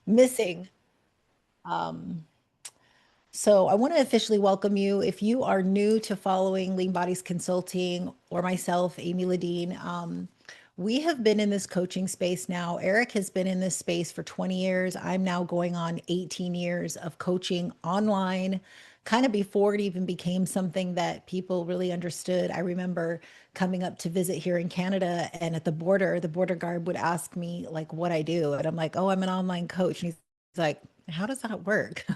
missing. Um, so I want to officially welcome you. If you are new to following Lean Bodies Consulting or myself, Amy Ladine, we have been in this coaching space now. Eric has been in this space for 20 years. I'm now going on 18 years of coaching online, kind of before it even became something that people really understood. I remember coming up to visit here in Canada, and at the border guard would ask me like what I do. And I'm like, oh, I'm an online coach. And he's like, how does that work?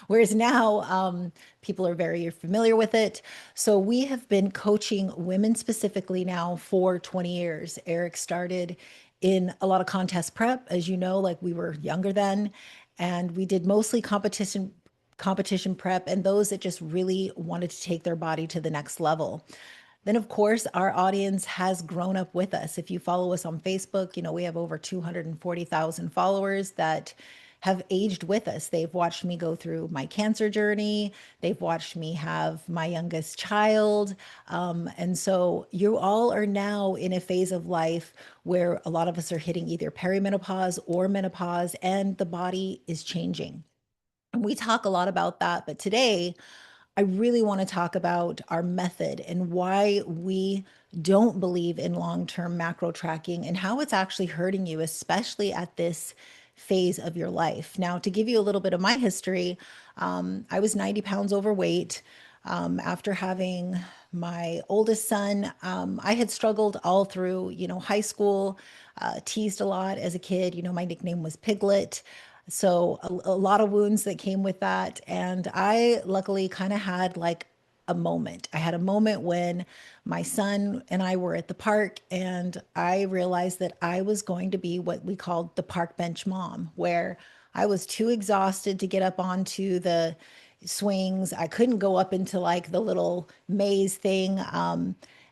Whereas now, people are very familiar with it. So we have been coaching women specifically now for 20 years. Eric started in a lot of contest prep, as you know, like we were younger then, and we did mostly competition prep and those that just really wanted to take their body to the next level. Then, of course, our audience has grown up with us. If you follow us on Facebook, we have over 240,000 followers that have aged with us. They've watched me go through my cancer journey. They've watched me have my youngest child. And so you all are now in a phase of life where a lot of us are hitting either perimenopause or menopause, and the body is changing. And we talk a lot about that. But today, I really want to talk about our method and why we don't believe in long term macro tracking and how it's actually hurting you, especially at this phase of your life. Now, to give you a little bit of my history, I was 90 pounds overweight. After having my oldest son, I had struggled all through, high school, teased a lot as a kid. My nickname was Piglet. So a lot of wounds that came with that. And I luckily kind of had like a moment. I had a moment when my son and I were at the park, and I realized that I was going to be what we called the park bench mom, where I was too exhausted to get up onto the swings. I couldn't go up into like the little maze thing.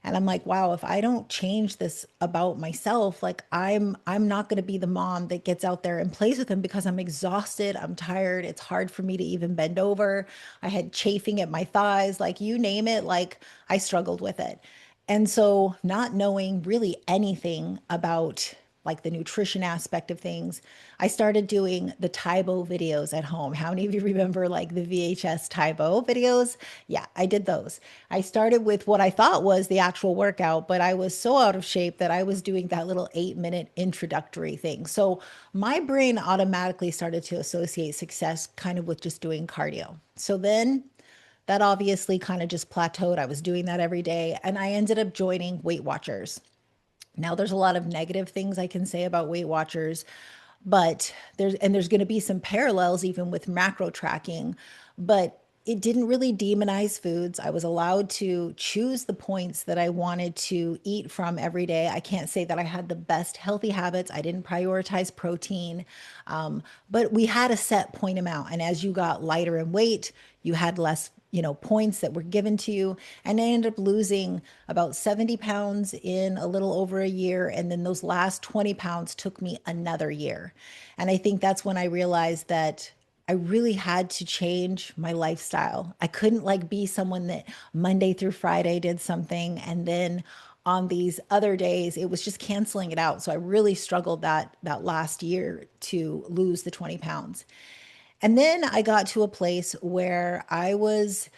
And I'm like, wow, if I don't change this about myself, like I'm not going to be the mom that gets out there and plays with him because I'm exhausted, I'm tired, it's hard for me to even bend over. I had chafing at my thighs, like you name it, like I struggled with it. And so not knowing really anything about like the nutrition aspect of things, I started doing the Taibo videos at home. How many of you remember like the VHS Taibo videos? Yeah, I did those. I started with what I thought was the actual workout, but I was so out of shape that I was doing that little 8 minute introductory thing. So my brain automatically started to associate success kind of with just doing cardio. So then that obviously kind of just plateaued. I was doing that every day, and I ended up joining Weight Watchers. Now, there's a lot of negative things I can say about Weight Watchers, but there's going to be some parallels even with macro tracking, but it didn't really demonize foods. I was allowed to choose the points that I wanted to eat from every day. I can't say that I had the best healthy habits. I didn't prioritize protein, but we had a set point amount. And as you got lighter in weight, you had less points that were given to you. And I ended up losing about 70 pounds in a little over a year. And then those last 20 pounds took me another year. And I think that's when I realized that I really had to change my lifestyle. I couldn't like be someone that Monday through Friday did something and then on these other days it was just canceling it out. So I really struggled that last year to lose the 20 pounds. And then I got to a place where I was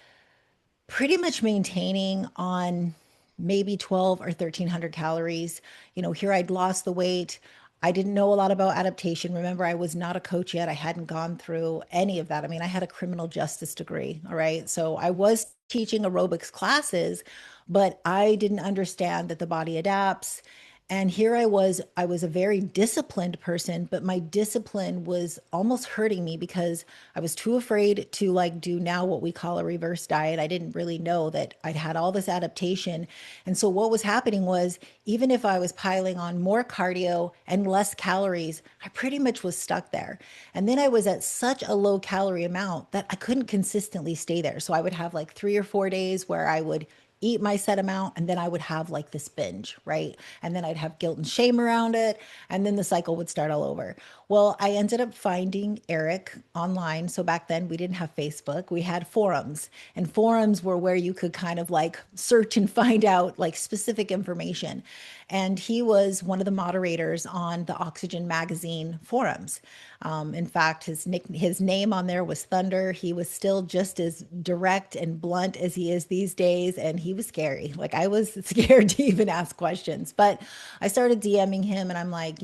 pretty much maintaining on maybe 12 or 1300 calories. Here I'd lost the weight. I didn't know a lot about adaptation. Remember, I was not a coach yet. I hadn't gone through any of that. I mean, I had a criminal justice degree. All right. So I was teaching aerobics classes, but I didn't understand that the body adapts. And here I was a very disciplined person, but my discipline was almost hurting me because I was too afraid to like do now what we call a reverse diet. I didn't really know that I'd had all this adaptation. And so what was happening was even if I was piling on more cardio and less calories, I pretty much was stuck there. And then I was at such a low calorie amount that I couldn't consistently stay there. So I would have like 3 or 4 days where I would eat my set amount and then I would have like this binge, right? And then I'd have guilt and shame around it. And then the cycle would start all over. Well, I ended up finding Eric online. So back then we didn't have Facebook, we had forums. And forums were where you could kind of like search and find out like specific information. And he was one of the moderators on the Oxygen Magazine forums. In fact, his name on there was Thunder. He was still just as direct and blunt as he is these days, and he was scary. Like I was scared to even ask questions, but I started DMing him, and I'm like,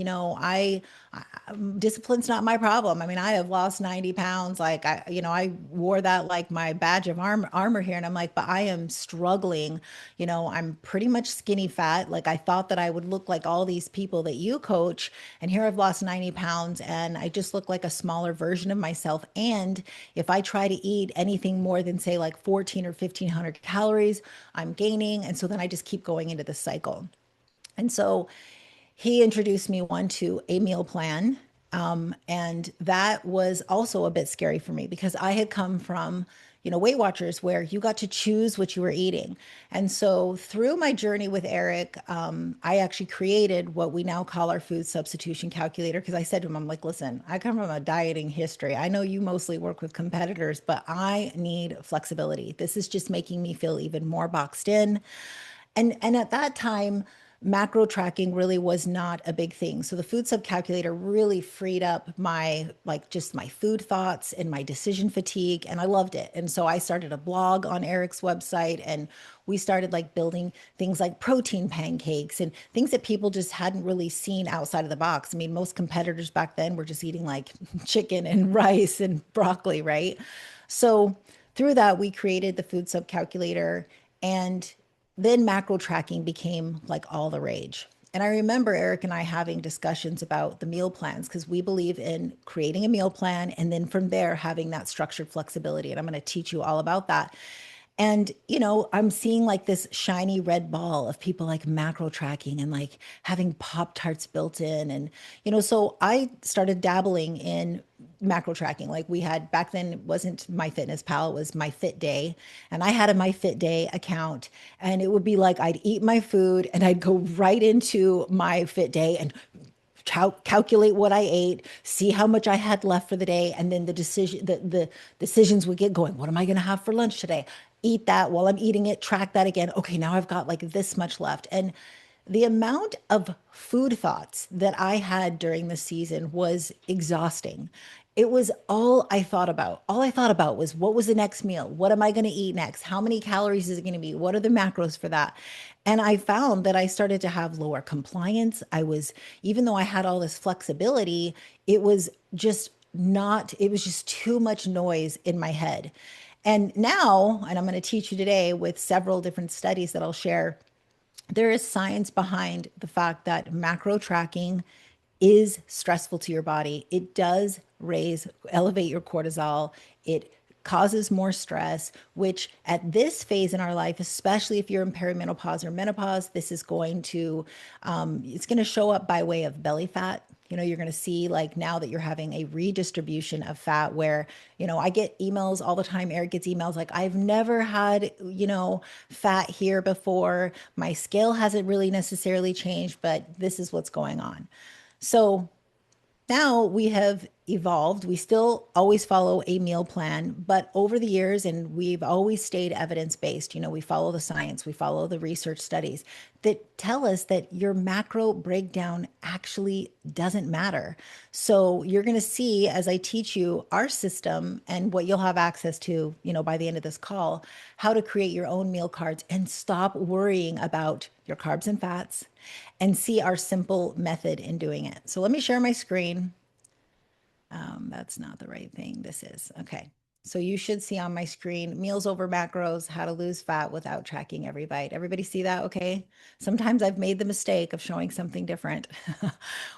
discipline's not my problem. I mean, I have lost 90 pounds. Like I wore that like my badge of armor here. And I'm like, but I am struggling. I'm pretty much skinny fat. Like I thought that I would look like all these people that you coach. And here I've lost 90 pounds and I just look like a smaller version of myself. And if I try to eat anything more than say like 14 or 1500 calories, I'm gaining. And so then I just keep going into the cycle. And so he introduced me one to a meal plan. And that was also a bit scary for me because I had come from, Weight Watchers where you got to choose what you were eating. And so through my journey with Eric, I actually created what we now call our food substitution calculator. Because I said to him, I'm like, listen, I come from a dieting history. I know you mostly work with competitors, but I need flexibility. This is just making me feel even more boxed in. And at that time, macro tracking really was not a big thing. So the food sub calculator really freed up my like just my food thoughts and my decision fatigue, and I loved it. And so I started a blog on Eric's website, and we started like building things like protein pancakes and things that people just hadn't really seen outside of the box. I mean, most competitors back then were just eating like chicken and rice and broccoli, right? So through that, we created the food sub calculator, and then macro tracking became like all the rage. And I remember Eric and I having discussions about the meal plans because we believe in creating a meal plan and then from there having that structured flexibility. And I'm going to teach you all about that. And, I'm seeing like this shiny red ball of people like macro tracking and like having Pop Tarts built in. And, so I started dabbling in macro tracking. Like we had back then, it wasn't MyFitnessPal, it was My Fit Day. And I had a My Fit Day account. And it would be like I'd eat my food and I'd go right into My Fit Day and calculate what I ate, see how much I had left for the day, and then the decisions would get going. What am I going to have for lunch today? Eat that while I'm eating it, track that again. Okay, now I've got like this much left. And the amount of food thoughts that I had during the season was exhausting. It was all I thought about. All I thought about was what was the next meal? What am I going to eat next? How many calories is it going to be? What are the macros for that? And I found that I started to have lower compliance. Even though I had all this flexibility, it was just it was just too much noise in my head. And now, and I'm going to teach you today with several different studies that I'll share, there is science behind the fact that macro tracking is stressful to your body. It does elevate your cortisol. It causes more stress, which at this phase in our life, especially if you're in perimenopause or menopause, this is it's going to show up by way of belly fat. You're going to see like now that you're having a redistribution of fat where, I get emails all the time. Eric gets emails like, I've never had, fat here before. My scale hasn't really necessarily changed, but this is what's going on. So now we have evolved. We still always follow a meal plan, but over the years, and we've always stayed evidence based, we follow the science, we follow the research studies that tell us that your macro breakdown actually doesn't matter. So you're going to see as I teach you our system and what you'll have access to, by the end of this call, how to create your own meal cards and stop worrying about your carbs and fats and see our simple method in doing it. So let me share my screen. That's not the right thing. This is. Okay. So you should see on my screen, meals over macros, how to lose fat without tracking every bite. Everybody see that? Okay. Sometimes I've made the mistake of showing something different.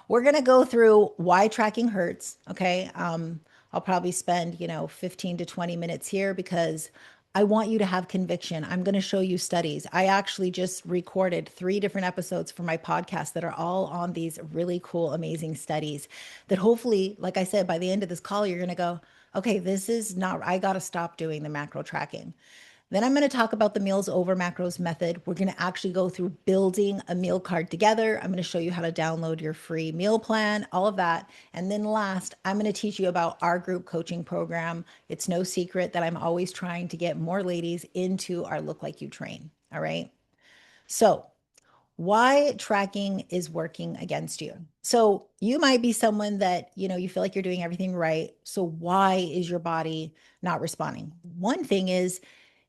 We're going to go through why tracking hurts. Okay. I'll probably spend, 15 to 20 minutes here because I want you to have conviction. I'm going to show you studies. I actually just recorded 3 different episodes for my podcast that are all on these really cool, amazing studies that hopefully, like I said, by the end of this call, you're going to go, okay, this is not, I got to stop doing the macro tracking. Then I'm going to talk about the meals over macros method. We're going to actually go through building a meal card together. I'm going to show you how to download your free meal plan, all of that. And then last, I'm going to teach you about our group coaching program. It's no secret that I'm always trying to get more ladies into our Look Like You Train. All right. So why tracking is working against you. So you might be someone that, you feel like you're doing everything right. So why is your body not responding? One thing is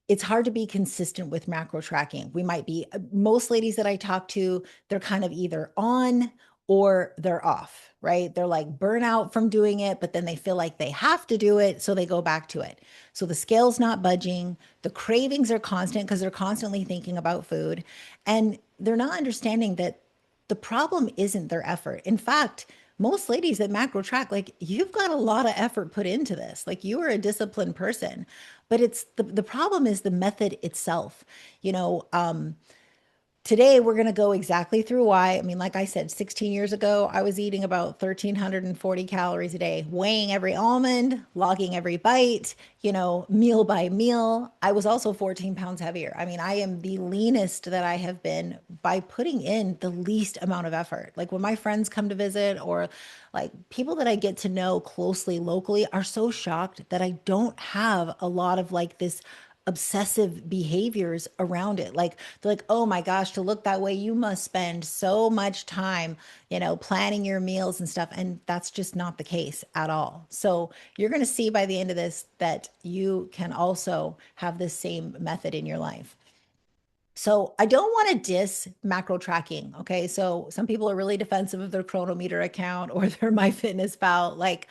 it's hard to be consistent with macro tracking. We might be, most ladies that I talk to, they're kind of either on or they're off, right? They're like burnout from doing it, but then they feel like they have to do it. So they go back to it. So the scale's not budging. The cravings are constant because they're constantly thinking about food. And they're not understanding that the problem isn't their effort. In fact, most ladies that macro track, like you've got a lot of effort put into this. Like you are a disciplined person, but it's the problem is the method itself. You know, Today, we're going to go exactly through why. I mean, like I said, 16 years ago, I was eating about 1,340 calories a day, weighing every almond, logging every bite, meal by meal. I was also 14 pounds heavier. I mean, I am the leanest that I have been by putting in the least amount of effort. Like when my friends come to visit or like people that I get to know closely locally are so shocked that I don't have a lot of like this obsessive behaviors around it. Like they're like, oh my gosh, to look that way, you must spend so much time, planning your meals and stuff. And that's just not the case at all. So you're going to see by the end of this that you can also have this same method in your life. So I don't want to diss macro tracking. Okay. So some people are really defensive of their Chronometer account or their MyFitnessPal. Like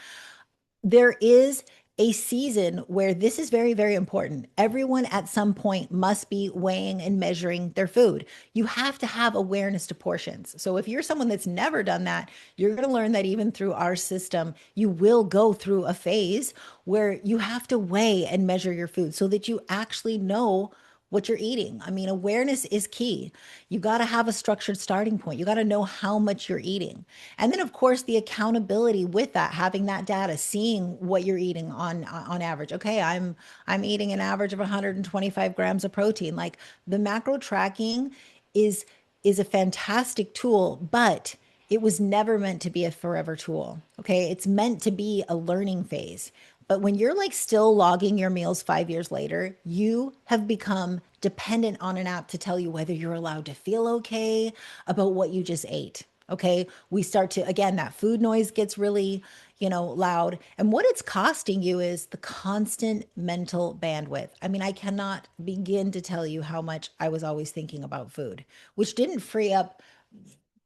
there is a season where this is very, very important. Everyone at some point must be weighing and measuring their food. You have to have awareness to portions. So if you're someone that's never done that, you're going to learn that even through our system, you will go through a phase where you have to weigh and measure your food so that you actually know what you're eating. I mean, awareness is key. You got to have a structured starting point. You got to know how much you're eating. And then of course the accountability with that, having that data, seeing what you're eating on average. Okay, I'm eating an average of 125 grams of protein. Like the macro tracking is is a fantastic tool, but it was never meant to be a forever tool. Okay, it's meant to be a learning phase. But when you're like still logging your meals 5 years later, you have become dependent on an app to tell you whether you're allowed to feel okay about what you just ate. Okay. We start to, again, that food noise gets really, loud. And what it's costing you is the constant mental bandwidth. I mean, I cannot begin to tell you how much I was always thinking about food, which didn't free up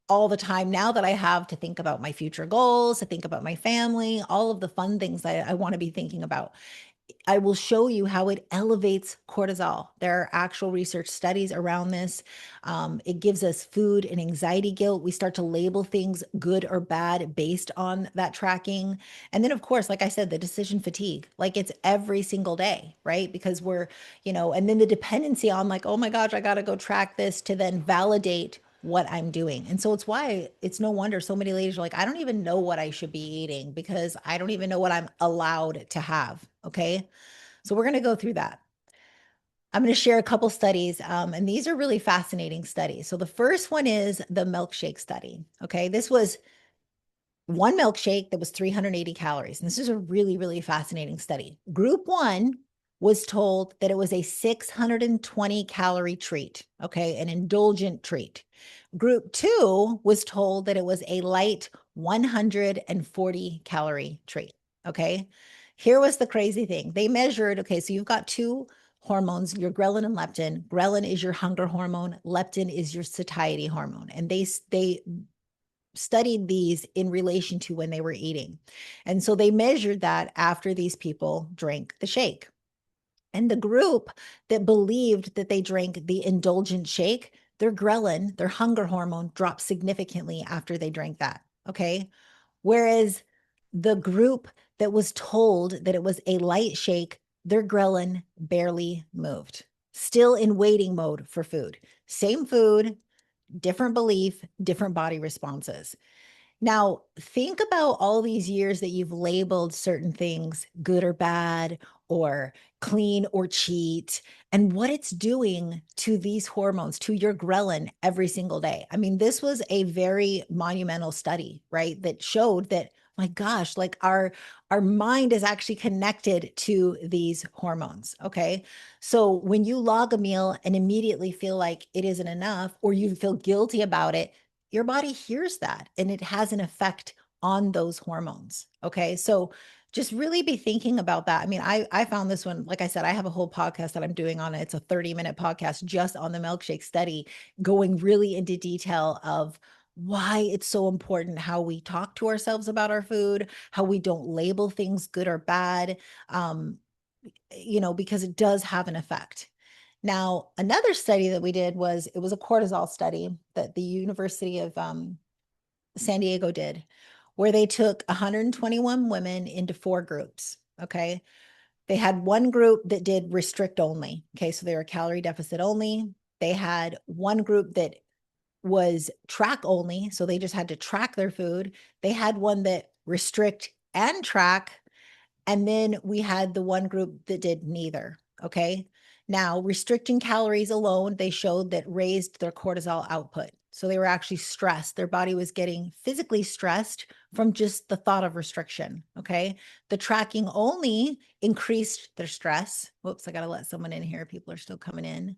all the time now that I have to think about my future goals, to think about my family, all of the fun things that I want to be thinking about. I will show you how it elevates cortisol. There are actual research studies around this. It gives us food and anxiety guilt. We start to label things good or bad based on that tracking. And then, of course, like I said, the decision fatigue, like it's every single day, right? Because and then the dependency on like, oh my gosh, I got to go track this to then validate what I'm doing. And so it's why it's no wonder so many ladies are like, I don't even know what I should be eating because I don't even know what I'm allowed to have. Okay. So we're going to go through that. I'm going to share a couple studies, and these are really fascinating studies. So the first one is the milkshake study. Okay. This was one milkshake that was 380 calories. And this is a really, really fascinating study. Group one was told that it was a 620 calorie treat, okay, an indulgent treat. Group two was told that it was a light 140 calorie treat, okay. Here was the crazy thing. They measured, okay, so you've got two hormones, your ghrelin and leptin. Ghrelin is your hunger hormone, leptin is your satiety hormone. And they studied these in relation to when they were eating. And so they measured that after these people drank the shake. And the group that believed that they drank the indulgent shake, their ghrelin, their hunger hormone, dropped significantly after they drank that. Okay. Whereas the group that was told that it was a light shake, their ghrelin barely moved, still in waiting mode for food. Same food, different belief, different body responses. Now, think about all these years that you've labeled certain things good or bad, or clean or cheat, and what it's doing to these hormones, to your ghrelin every single day. I mean, this was a very monumental study, right? That showed that, My gosh, like our mind is actually connected to these hormones, okay? So when you log a meal and immediately feel like it isn't enough or you feel guilty about it, your body hears that and it has an effect on those hormones, okay? So just really be thinking about that. I mean, I found this one, like I said, I have a whole podcast that I'm doing on it. It's a 30-minute podcast just on the milkshake study, going really into detail of why it's so important how we talk to ourselves about our food, how we don't label things good or bad, um, because it does have an effect. Now, another study that we did was it was a cortisol study that the University of San Diego did, where they took 121 women into four groups. Okay. They had one group that did restrict only. Okay. So they were calorie deficit only. They had one group that was track only. So they just had to track their food. They had one that restrict and track. And then we had the one group that did neither. Okay. Now, restricting calories alone, they showed that raised their cortisol output. So they were actually stressed. Their body was getting physically stressed from just the thought of restriction. Okay. The tracking only increased their stress. Whoops, I got to let someone in here. People are still coming in.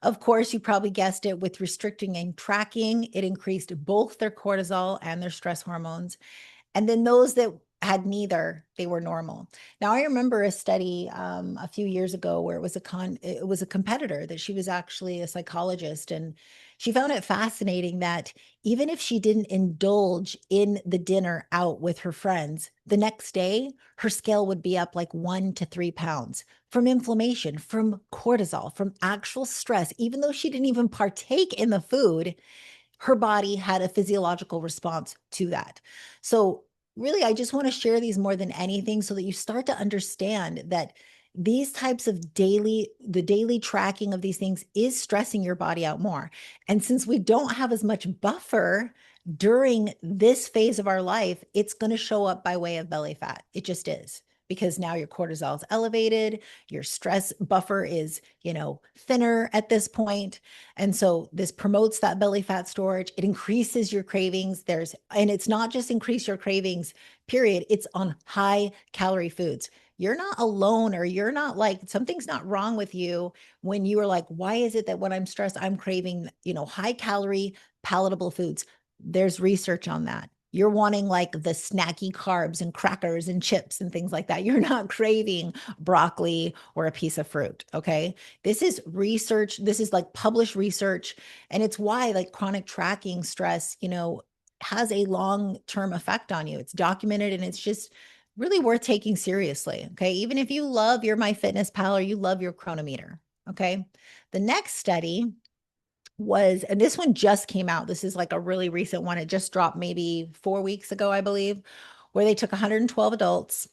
Of course, you probably guessed it, with restricting and tracking, it increased both their cortisol and their stress hormones. And then those that had neither, they were normal. Now, I remember a study a few years ago where it was a competitor that she was actually a psychologist, and she found it fascinating that even if she didn't indulge in the dinner out with her friends, the next day her scale would be up like 1 to 3 pounds from inflammation, from cortisol, from actual stress. Even though she didn't even partake in the food, her body had a physiological response to that. So, really, I just want to share these more than anything so that you start to understand that these types of the daily tracking of these things is stressing your body out more. And since we don't have as much buffer during this phase of our life, it's going to show up by way of belly fat. It just is, because now your cortisol is elevated, your stress buffer is, thinner at this point. And so this promotes that belly fat storage. It increases your cravings. And it's not just increase your cravings, period. It's on high calorie foods. You're not alone, or you're not like, something's not wrong with you when you are like, why is it that when I'm stressed, I'm craving, high calorie, palatable foods? There's research on that. You're wanting like the snacky carbs and crackers and chips and things like that. You're not craving broccoli or a piece of fruit. Okay. This is research. This is like published research. And it's why like chronic tracking stress, has a long-term effect on you. It's documented, and it's just really worth taking seriously. Okay. Even if you love your MyFitnessPal or you love your Chronometer. Okay. The next study and this one just came out. This is like a really recent one. It just dropped maybe 4 weeks ago, I believe, where they took 112 adults.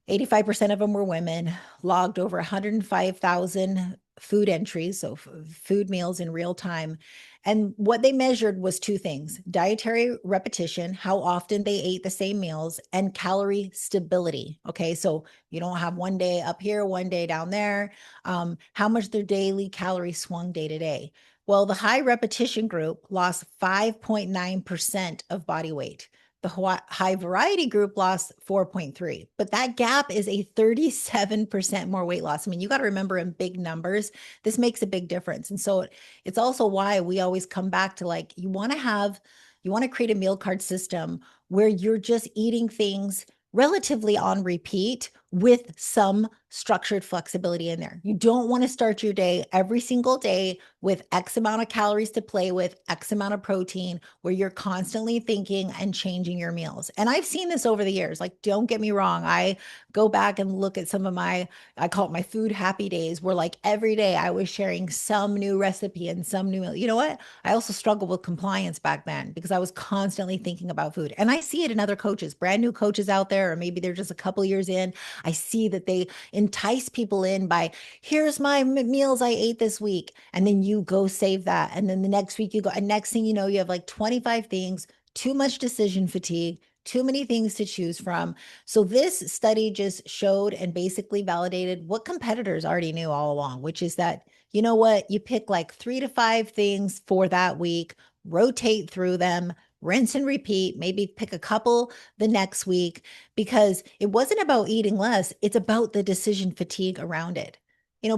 85% of them were women, logged over 105,000 food entries, so food meals in real time. And what they measured was two things: dietary repetition, how often they ate the same meals, and calorie stability. Okay, so you don't have one day up here, one day down there, how much their daily calorie swung day to day. Well, the high repetition group lost 5.9% of body weight. The high variety group lost 4.3, but that gap is a 37% more weight loss. I mean, you got to remember, in big numbers, this makes a big difference. And so it's also why we always come back to, like, you want to create a meal card system where you're just eating things relatively on repeat with some structured flexibility in there. You don't want to start your day every single day with X amount of calories to play with, X amount of protein, where you're constantly thinking and changing your meals. And I've seen this over the years. Like, don't get me wrong. I go back and look at some of I call it my food happy days, where like every day I was sharing some new recipe and some new meal. You know what? I also struggled with compliance back then because I was constantly thinking about food. And I see it in other coaches, brand new coaches out there, or maybe they're just a couple years in. I see that they entice people in by, here's my meals I ate this week. And then you go save that. And then the next week you go, and next thing you know, you have like 25 things, too much decision fatigue, too many things to choose from. So this study just showed and basically validated what competitors already knew all along, which is that, you know what, you pick like 3 to 5 things for that week, rotate through them, rinse and repeat, maybe pick a couple the next week, because it wasn't about eating less. It's about the decision fatigue around it.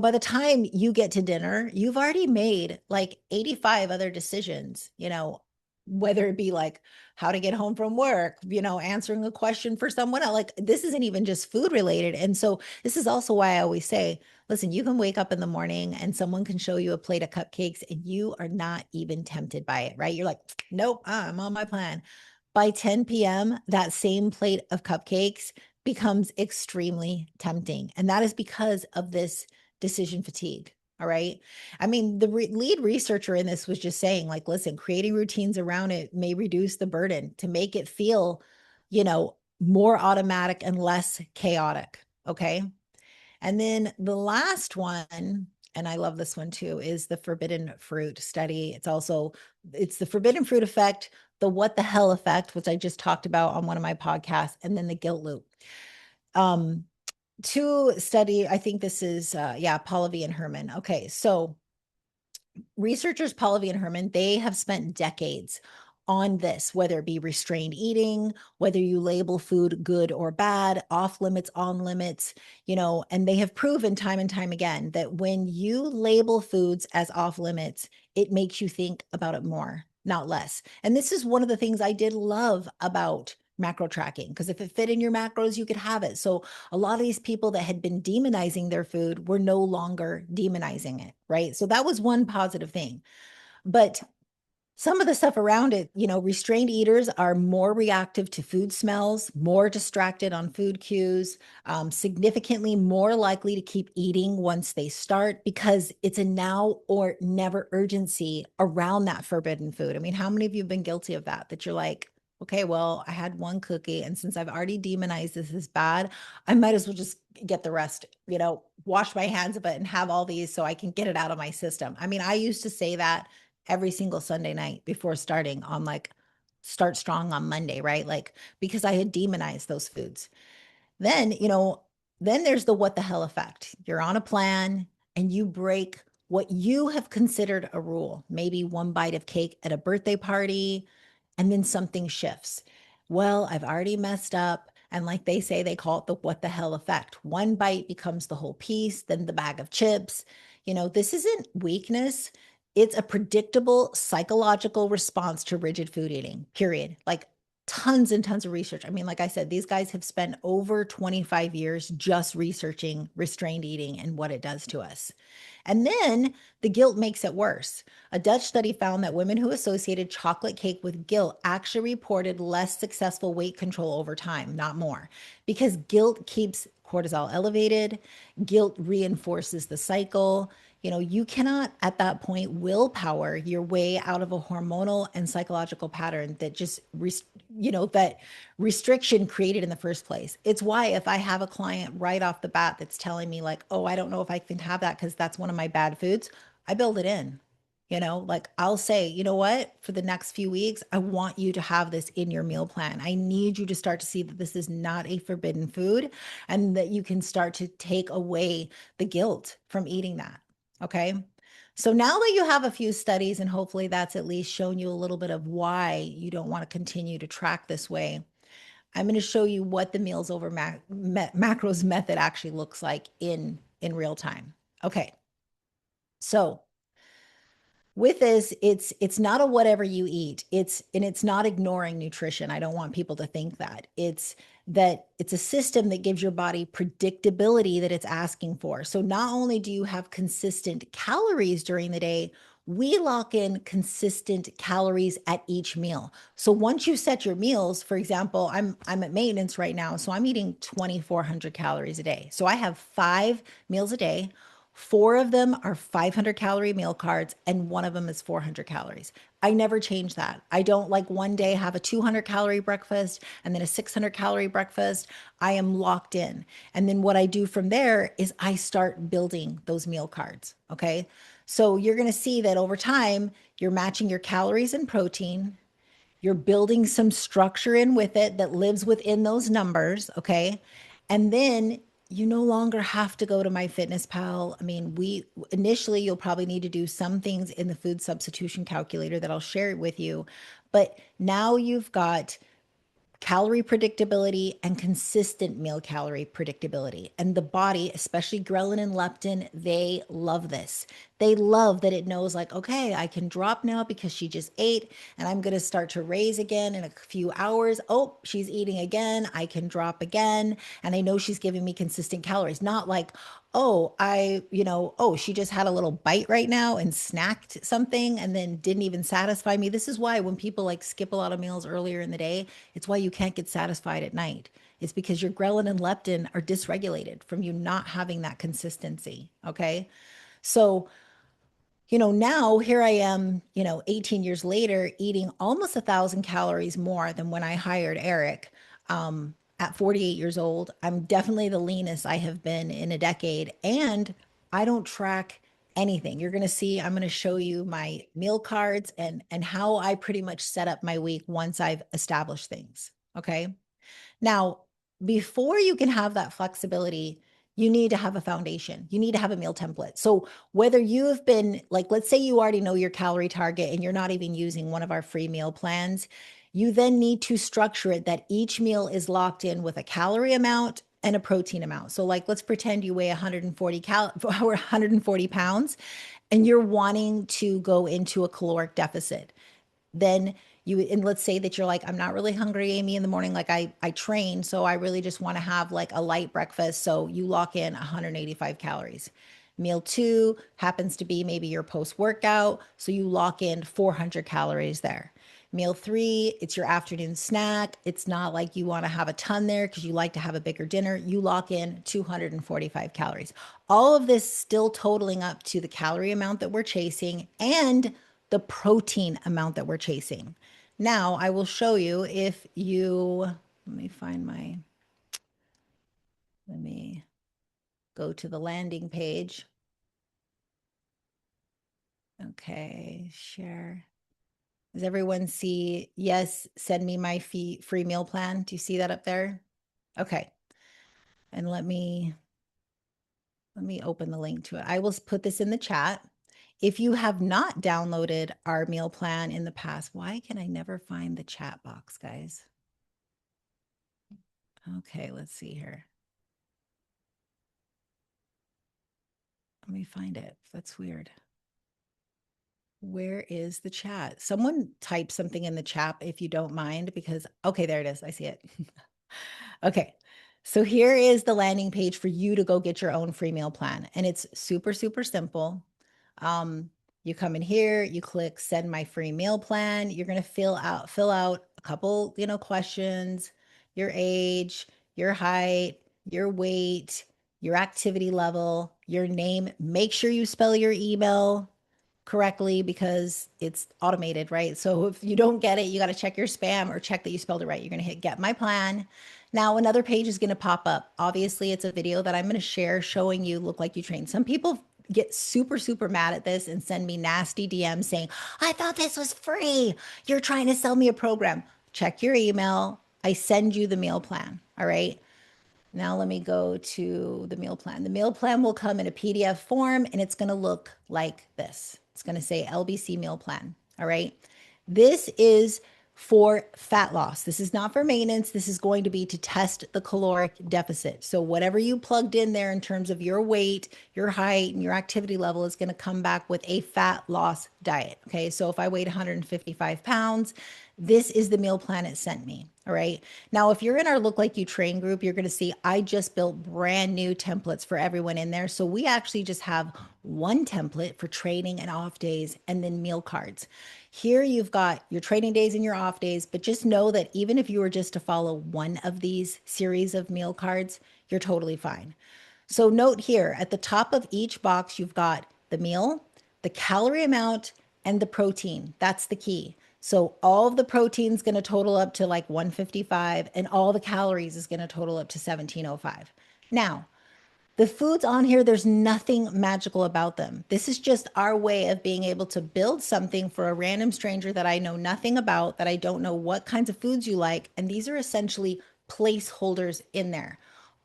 By the time you get to dinner, you've already made like 85 other decisions, whether it be like how to get home from work, answering a question for someone else. Like this isn't even just food related. And so this is also why I always say, listen, you can wake up in the morning and someone can show you a plate of cupcakes and you are not even tempted by it, right? You're like, nope, I'm on my plan. By 10 p.m., that same plate of cupcakes becomes extremely tempting. And that is because of this decision fatigue. All right. I mean, the lead researcher in this was just saying, like, listen, creating routines around it may reduce the burden to make it feel, more automatic and less chaotic. Okay. And then the last one, and I love this one too, is the forbidden fruit study. It's the forbidden fruit effect, the what the hell effect, which I just talked about on one of my podcasts, and then the guilt loop. Um, to study, I think this is, Pollavy and Herman. Okay, so researchers Pollavy and Herman, they have spent decades on this, whether it be restrained eating, whether you label food good or bad, off limits, on limits, and they have proven time and time again that when you label foods as off limits, it makes you think about it more, not less. And this is one of the things I did love about macro tracking, because if it fit in your macros, you could have it. So a lot of these people that had been demonizing their food were no longer demonizing it, right? So that was one positive thing. But some of the stuff around it, restrained eaters are more reactive to food smells, more distracted on food cues, significantly more likely to keep eating once they start, because it's a now or never urgency around that forbidden food. I mean, how many of you have been guilty of that? That you're like, okay, well, I had one cookie, and since I've already demonized this as bad, I might as well just get the rest, wash my hands of it and have all these so I can get it out of my system. I mean, I used to say that every single Sunday night before starting on like start strong on Monday, right? Like because I had demonized those foods. Then, then there's the what the hell effect. You're on a plan and you break what you have considered a rule, maybe one bite of cake at a birthday party, and then something shifts. Well, I've already messed up. And like they say, they call it the what the hell effect. One bite becomes the whole piece, then the bag of chips. This isn't weakness. It's a predictable psychological response to rigid food eating, period. Like tons and tons of research. I mean, like I said, these guys have spent over 25 years just researching restrained eating and what it does to us. And then the guilt makes it worse. A Dutch study found that women who associated chocolate cake with guilt actually reported less successful weight control over time, not more, because guilt keeps cortisol elevated, guilt reinforces the cycle. You cannot at that point willpower your way out of a hormonal and psychological pattern that just, that restriction created in the first place. It's why if I have a client right off the bat that's telling me like, oh, I don't know if I can have that because that's one of my bad foods, I build it in. Like I'll say, you know what, for the next few weeks, I want you to have this in your meal plan. I need you to start to see that this is not a forbidden food and that you can start to take away the guilt from eating that. Okay. So now that you have a few studies, and hopefully that's at least shown you a little bit of why you don't want to continue to track this way, I'm going to show you what the meals over macros method actually looks like in real time. Okay. So with this, it's not a whatever you eat. It's not ignoring nutrition. I don't want people to think that. It's a system that gives your body predictability that it's asking for. So not only do you have consistent calories during the day, we lock in consistent calories at each meal. So once you set your meals, for example, I'm at maintenance right now, so I'm eating 2,400 calories a day. So I have 5 meals a day. 4 of them are 500-calorie meal cards, and one of them is 400 calories. I never change that. I don't like one day have a 200-calorie breakfast and then a 600-calorie breakfast. I am locked in. And then what I do from there is I start building those meal cards. Okay. So you're going to see that over time, you're matching your calories and protein. You're building some structure in with it that lives within those numbers. Okay. And then you no longer have to go to MyFitnessPal. I mean, we initially you'll probably need to do some things in the food substitution calculator that I'll share with you, but now you've got calorie predictability and consistent meal calorie predictability. And the body, especially ghrelin and leptin, they love this. They love that it knows, like, okay, I can drop now because she just ate, and I'm going to start to raise again in a few hours. Oh, she's eating again. I can drop again. And I know she's giving me consistent calories, not like, oh, oh, she just had a little bite right now and snacked something and then didn't even satisfy me. This is why when people like skip a lot of meals earlier in the day, it's why you can't get satisfied at night. It's because your ghrelin and leptin are dysregulated from you not having that consistency. Okay. So, now here I am, 18 years later, eating almost 1,000 calories more than when I hired Eric. At 48 years old, I'm definitely the leanest I have been in a decade, and I don't track anything. You're going to see, I'm going to show you my meal cards and how I pretty much set up my week once I've established things. Okay. Now, before you can have that flexibility, you need to have a foundation. You need to have a meal template. So, whether you have been like, let's say you already know your calorie target and you're not even using one of our free meal plans, you then need to structure it that each meal is locked in with a calorie amount and a protein amount. So, like, let's pretend you weigh 140 pounds and you're wanting to go into a caloric deficit. Then and let's say that you're like, I'm not really hungry, Amy, in the morning. Like I train, so I really just want to have like a light breakfast. So you lock in 185 calories. Meal two happens to be maybe your post workout. So you lock in 400 calories there. Meal three, it's your afternoon snack. It's not like you want to have a ton there because you like to have a bigger dinner. You lock in 245 calories. All of this still totaling up to the calorie amount that we're chasing and the protein amount that we're chasing. Now, I will show you if you, let me go to the landing page. Okay, share. Does everyone see? Yes, send me my free meal plan. Do you see that up there? Okay. And let me open the link to it. I will put this in the chat. If you have not downloaded our meal plan in the past, why can I never find the chat box, guys? Okay, let's see here. Let me find it. That's weird. Where is the chat? Someone type something in the chat if you don't mind, because, okay, there it is. I see it. Okay. So here is the landing page for you to go get your own free meal plan. And it's super, super simple. You come in here, you click send my free meal plan. You're going to fill out a couple, questions, your age, your height, your weight, your activity level, your name. Make sure you spell your email correctly because it's automated, right? So if you don't get it, you got to check your spam or check that you spelled it right. You're going to hit get my plan. Now another page is going to pop up. Obviously, it's a video that I'm going to share showing you look like you train. Some people get super, super mad at this and send me nasty DMs saying, I thought this was free. You're trying to sell me a program. Check your email. I send you the meal plan. All right. Now let me go to the meal plan. The meal plan will come in a PDF form and it's going to look like this. It's going to say LBC meal plan. All right. This is for fat loss. This is not for maintenance. This is going to be to test the caloric deficit. So whatever you plugged in there in terms of your weight, your height, and your activity level is going to come back with a fat loss diet. Okay. So if I weighed 155 pounds, this is the meal plan it sent me. All right. Now, if you're in our Look Like You Train group, you're going to see I just built brand new templates for everyone in there. So we actually just have one template for training and off days and then meal cards. Here you've got your training days and your off days, but just know that even if you were just to follow one of these series of meal cards, you're totally fine. So note here at the top of each box, you've got the meal, the calorie amount, and the protein. That's the key. So all of the protein is going to total up to like 155 and all the calories is going to total up to 1705. Now, the foods on here, there's nothing magical about them. This is just our way of being able to build something for a random stranger that I know nothing about, that I don't know what kinds of foods you like. And these are essentially placeholders in there.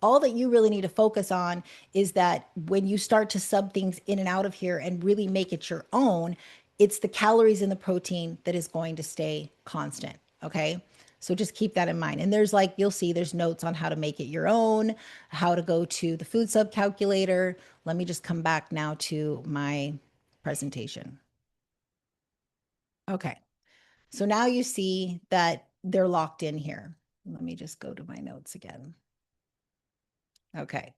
all that you really need to focus on is that when you start to sub things in and out of here and really make it your own, it's the calories and the protein that is going to stay constant. Okay. So just keep that in mind. And there's like, you'll see there's notes on how to make it your own, how to go to the food sub calculator. Let me just come back now to my presentation. Okay. So now you see that they're locked in here. Let me just go to my notes again. Okay.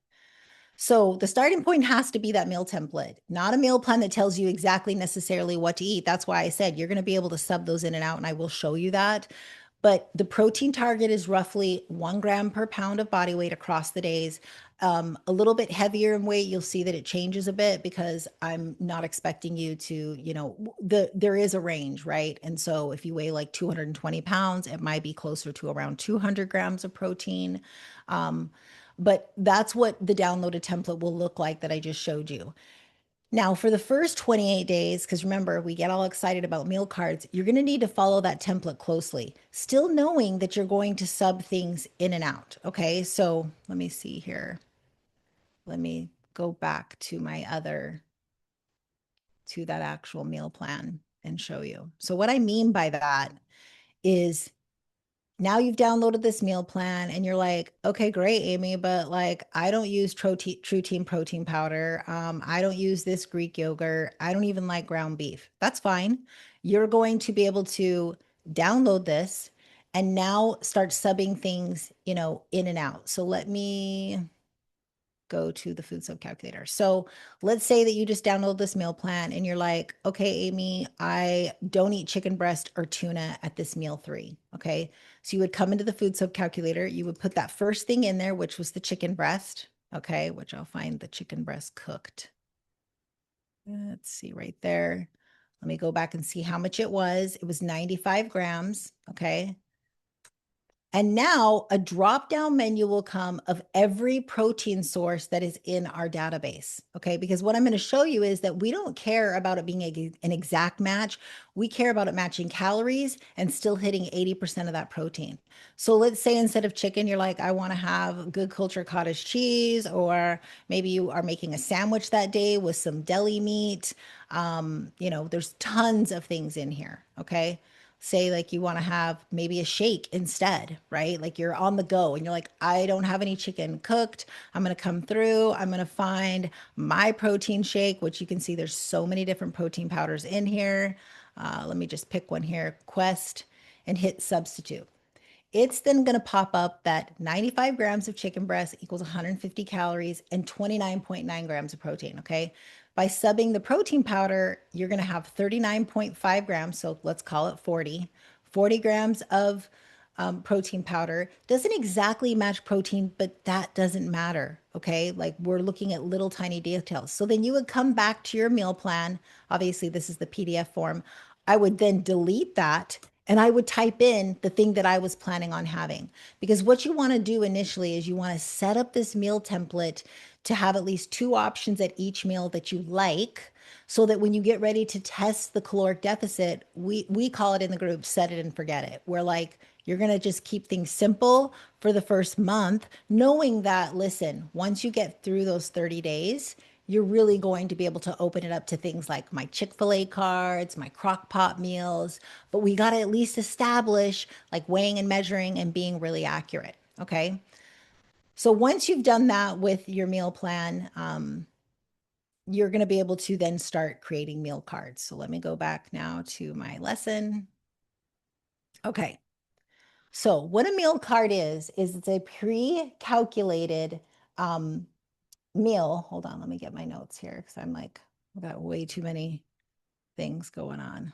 So the starting point has to be that meal template, not a meal plan that tells you exactly necessarily what to eat. That's why I said you're going to be able to sub those in and out, and I will show you that. But the protein target is roughly 1 gram per pound of body weight across the days. A little bit heavier in weight, you'll see that it changes a bit because I'm not expecting you to, there is a range, right? And so if you weigh like 220 pounds, it might be closer to around 200 grams of protein. But that's what the downloaded template will look like that I just showed you. Now, for the first 28 days, because remember, we get all excited about meal cards, you're going to need to follow that template closely, still knowing that you're going to sub things in and out. Okay, so let me see here. Let me go back to to that actual meal plan and show you. So, what I mean by that is now you've downloaded this meal plan and you're like, okay, great, Amy, but like I don't use True Team protein powder. I don't use this Greek yogurt. I don't even like ground beef. That's fine. You're going to be able to download this and now start subbing things, in and out. So let me go to the food sub calculator. So let's say that you just download this meal plan and you're like, okay, Amy, I don't eat chicken breast or tuna at this meal 3. Okay. So you would come into the food sub calculator, you would put that first thing in there, which was the chicken breast. Okay. Which I'll find the chicken breast cooked. Let's see right there. Let me go back and see how much it was. It was 95 grams. Okay. And now a drop down menu will come of every protein source that is in our database. Okay. Because what I'm going to show you is that we don't care about it being an exact match. We care about it matching calories and still hitting 80% of that protein. So let's say instead of chicken, you're like, I want to have good culture cottage cheese, or maybe you are making a sandwich that day with some deli meat. There's tons of things in here. Okay. Say like you want to have maybe a shake instead, right? Like you're on the go and you're like, I don't have any chicken cooked. I'm going to come through. I'm going to find my protein shake, which you can see there's so many different protein powders in here. Let me just pick one here, Quest, and hit substitute. It's then going to pop up that 95 grams of chicken breast equals 150 calories and 29.9 grams of protein. Okay. By subbing the protein powder, you're going to have 39.5 grams. So let's call it 40 grams of protein powder. Doesn't exactly match protein, but that doesn't matter. Okay. Like we're looking at little tiny details. So then you would come back to your meal plan. Obviously, this is the PDF form. I would then delete that and I would type in the thing that I was planning on having. Because what you want to do initially is you want to set up this meal template to have at least 2 options at each meal that you like, so that when you get ready to test the caloric deficit, we call it in the group set it and forget it. We're like, you're going to just keep things simple for the first month, knowing that, listen, once you get through those 30 days, you're really going to be able to open it up to things like my Chick-fil-A cards, my crock pot meals, but we got to at least establish like weighing and measuring and being really accurate. Okay. So once you've done that with your meal plan, you're going to be able to then start creating meal cards. So let me go back now to my lesson. Okay. So what a meal card is it's a pre-calculated meal. Hold on, let me get my notes here because I'm like, I've got way too many things going on.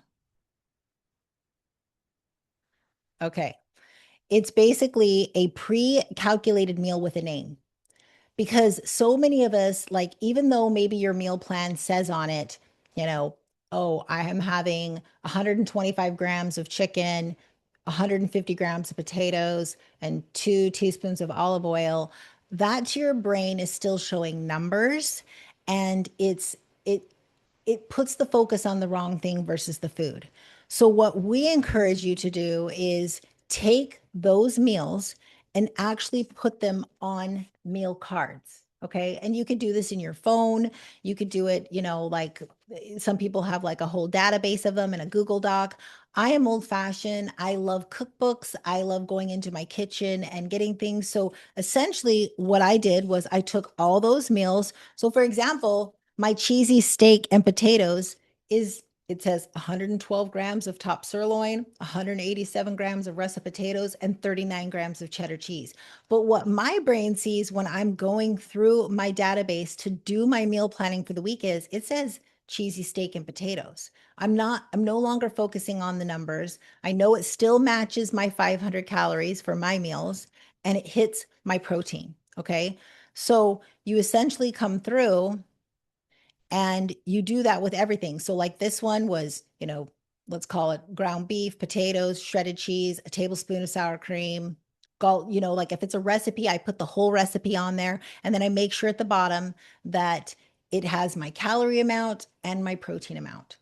Okay. It's basically a pre-calculated meal with a name, because so many of us, like, even though maybe your meal plan says on it, you know, oh, I am having 125 grams of chicken, 150 grams of potatoes, and 2 teaspoons of olive oil, that to your brain is still showing numbers, and it puts the focus on the wrong thing versus the food. So what we encourage you to do is take those meals and actually put them on meal cards. Okay. And you can do this in your phone. You could do it, like some people have like a whole database of them in a Google Doc. I am old fashioned. I love cookbooks. I love going into my kitchen and getting things. So essentially, what I did was I took all those meals. So, for example, my cheesy steak and potatoes is it says 112 grams of top sirloin, 187 grams of russet potatoes, and 39 grams of cheddar cheese. But what my brain sees when I'm going through my database to do my meal planning for the week is it says cheesy steak and potatoes. I'm no longer focusing on the numbers. I know it still matches my 500 calories for my meals and it hits my protein. Okay. So you essentially come through and you do that with everything. So, like this one was, let's call it ground beef, potatoes, shredded cheese, a tablespoon of sour cream. Like if it's a recipe, I put the whole recipe on there. And then I make sure at the bottom that it has my calorie amount and my protein amount.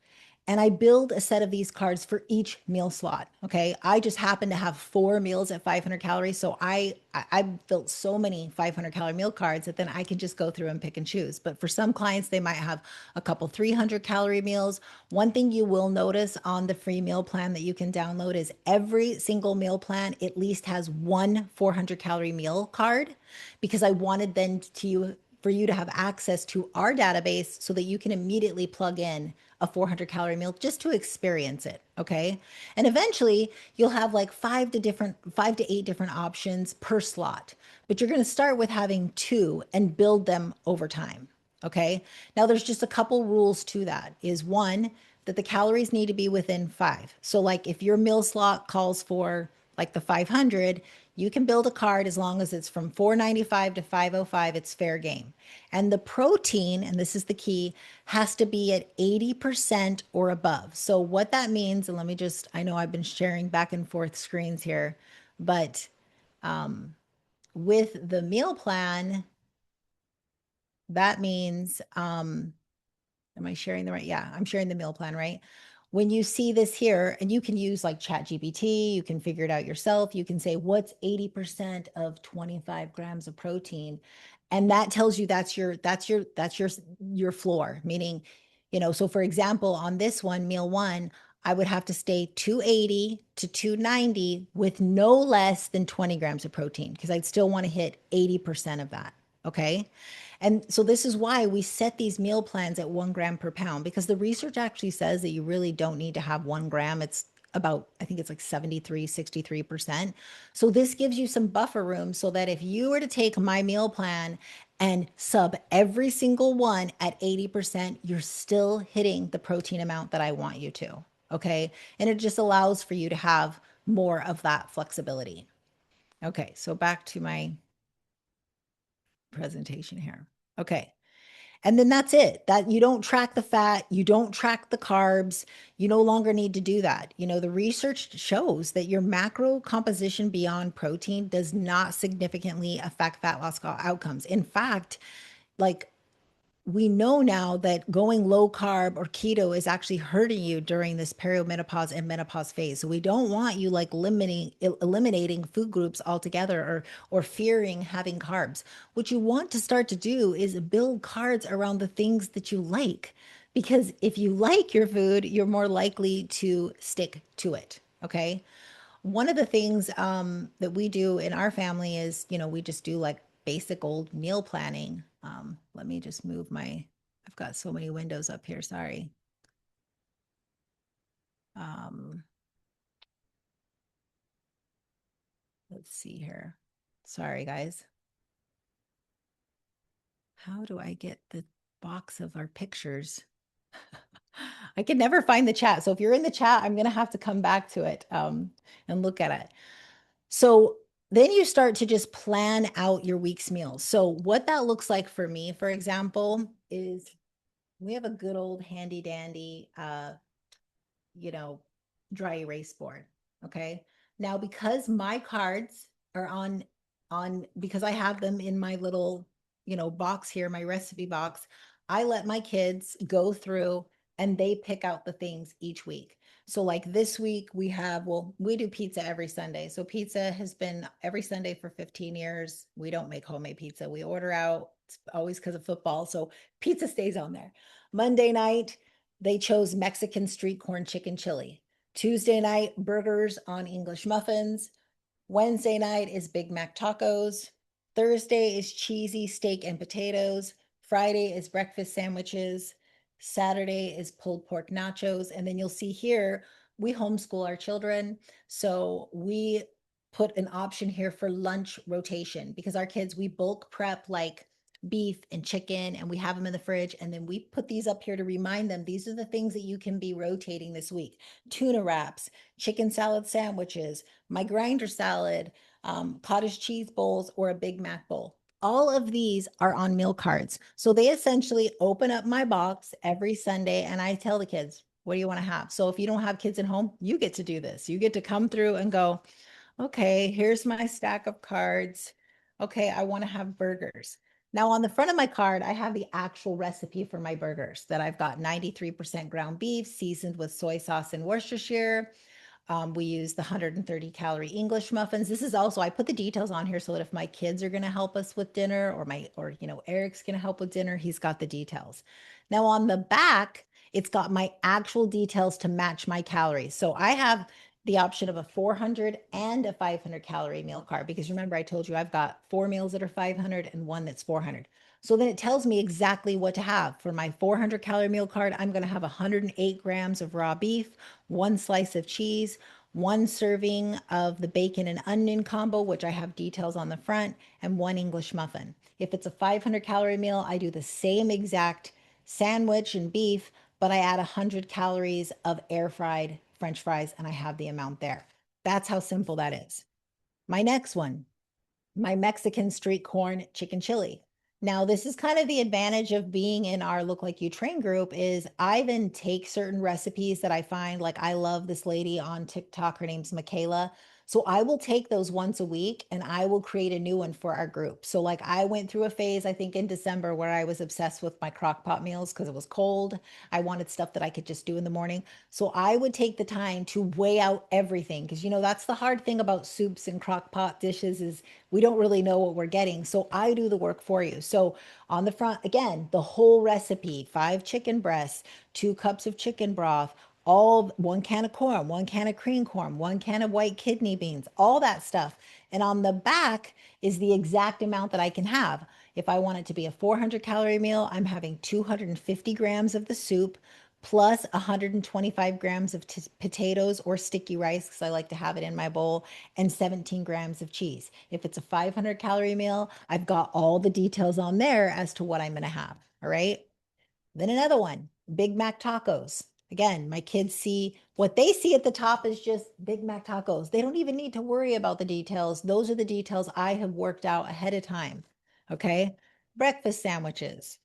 And I build a set of these cards for each meal slot. Okay. I just happen to have 4 meals at 500 calories. So I've built so many 500-calorie meal cards that then I can just go through and pick and choose. But for some clients, they might have a couple 300-calorie meals. One thing you will notice on the free meal plan that you can download is every single meal plan at least has one 400-calorie meal card, because I wanted then for you to have access to our database so that you can immediately plug in a 400-calorie meal just to experience it. Okay. And eventually you'll have like 5 to 8 different options per slot, but you're going to start with having two and build them over time. Okay. Now there's just a couple rules to that. Is one, that the calories need to be within 5. So like if your meal slot calls for like the 500, you can build a card as long as it's from 495 to 505. It's fair game. And the protein, and this is the key, has to be at 80% or above. So what that means, and let me just, I know I've been sharing back and forth screens here, but with the meal plan, that means, am I sharing the right? Yeah, I'm sharing the meal plan, right? When you see this here, and you can use like Chat GPT, you can figure it out yourself. You can say, what's 80% of 25 grams of protein? And that tells you that's your floor, meaning, so for example, on this one, meal one, I would have to stay 280 to 290 with no less than 20 grams of protein because I'd still want to hit 80% of that. Okay. And so this is why we set these meal plans at 1 gram per pound, because the research actually says that you really don't need to have 1 gram. It's about, I think it's like 73, 63%. So this gives you some buffer room so that if you were to take my meal plan and sub every single one at 80%, you're still hitting the protein amount that I want you to. Okay. And it just allows for you to have more of that flexibility. Okay. So back to my presentation here. Okay. And then that's it. That you don't track the fat, you don't track the carbs, you no longer need to do that. The research shows that your macro composition beyond protein does not significantly affect fat loss outcomes. In fact, like we know now that going low carb or keto is actually hurting you during this perimenopause and menopause phase. So we don't want you like eliminating food groups altogether, or fearing having carbs. What you want to start to do is build cards around the things that you like, because if you like your food, you're more likely to stick to it. Okay. One of the things that we do in our family is, we just do like basic old meal planning. Let me just move I've got so many windows up here. Sorry. Um, let's see here. Sorry, guys. How do I get the box of our pictures? I can never find the chat. So if you're in the chat, I'm going to have to come back to it and look at it. So then you start to just plan out your week's meals. So what that looks like for me, for example, is we have a good old handy dandy, you know, dry erase board. Okay. Now, because my cards are because I have them in my little, box here, my recipe box, I let my kids go through and they pick out the things each week. So like this week we have, well, we do pizza every Sunday. So pizza has been every Sunday for 15 years. We don't make homemade pizza. We order out. It's always because of football. So pizza stays on there. Monday night, they chose Mexican street corn chicken chili. Tuesday night, burgers on English muffins. Wednesday night is Big Mac tacos. Thursday is cheesy steak and potatoes. Friday is breakfast sandwiches. Saturday is pulled pork nachos. And then you'll see here, we homeschool our children. So we put an option here for lunch rotation because our kids, we bulk prep like beef and chicken and we have them in the fridge. And then we put these up here to remind them these are the things that you can be rotating this week: tuna wraps, chicken salad sandwiches, my grinder salad, cottage cheese bowls, or a Big Mac bowl. All of these are on meal cards. So they essentially open up my box every Sunday and I tell the kids, what do you want to have? So if you don't have kids at home, you get to do this. You get to come through and go, okay, here's my stack of cards. Okay, I want to have burgers. Now, on the front of my card, I have the actual recipe for my burgers that I've got 93% ground beef seasoned with soy sauce and Worcestershire. We use the 130 calorie English muffins. This is also, I put the details on here so that if my kids are going to help us with dinner or Eric's going to help with dinner, he's got the details. Now on the back, it's got my actual details to match my calories. So I have the option of a 400 and a 500 calorie meal card because remember, I told you I've got 4 meals that are 500 and one that's 400. So then it tells me exactly what to have. For my 400 calorie meal card, I'm going to have 108 grams of raw beef, one slice of cheese, one serving of the bacon and onion combo, which I have details on the front, and one English muffin. If it's a 500 calorie meal, I do the same exact sandwich and beef, but I add 100 calories of air fried French fries and I have the amount there. That's how simple that is. My next one, my Mexican street corn chicken chili. Now, this is kind of the advantage of being in our Look Like You Train group is I then take certain recipes that I find, like I love this lady on TikTok, her name's Michaela. So I will take those once a week and I will create a new one for our group. So like I went through a phase, I think in December where I was obsessed with my crock pot meals because it was cold. I wanted stuff that I could just do in the morning. So I would take the time to weigh out everything because that's the hard thing about soups and crock pot dishes is we don't really know what we're getting. So I do the work for you. So on the front, again, the whole recipe: 5 chicken breasts, 2 cups of chicken broth, all 1 can of corn, 1 can of cream corn, 1 can of white kidney beans, all that stuff. And on the back is the exact amount that I can have. If I want it to be a 400 calorie meal, I'm having 250 grams of the soup plus 125 grams of potatoes or sticky rice because I like to have it in my bowl, and 17 grams of cheese. If it's a 500 calorie meal, I've got all the details on there as to what I'm going to have. All right. Then another one, Big Mac tacos. Again, my kids see what they see at the top is just Big Mac tacos. They don't even need to worry about the details. Those are the details I have worked out ahead of time. Okay. Breakfast sandwiches,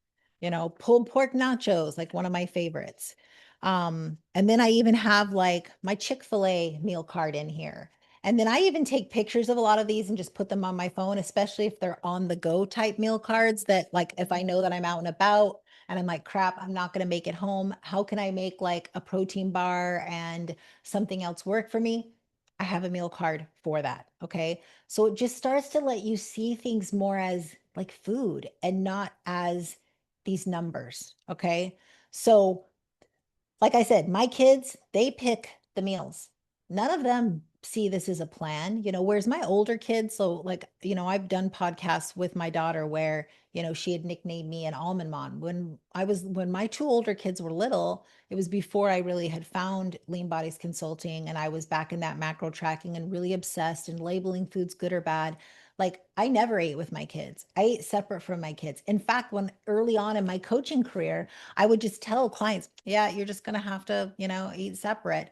pulled pork nachos, like one of my favorites. And then I even have like my Chick-fil-A meal card in here. And then I even take pictures of a lot of these and just put them on my phone, especially if they're on the go type meal cards that like if I know that I'm out and about and I'm like, crap, I'm not going to make it home. How can I make like a protein bar and something else work for me? I have a meal card for that. Okay. So it just starts to let you see things more as like food and not as these numbers. Okay. So like I said, my kids, they pick the meals. None of them see this as a plan, whereas my older kids, so like, I've done podcasts with my daughter where, she had nicknamed me an almond mom. When my 2 older kids were little, it was before I really had found Lean Bodies Consulting and I was back in that macro tracking and really obsessed and labeling foods good or bad. Like I never ate with my kids. I ate separate from my kids. In fact, when early on in my coaching career, I would just tell clients, yeah, you're just going to have to, eat separate.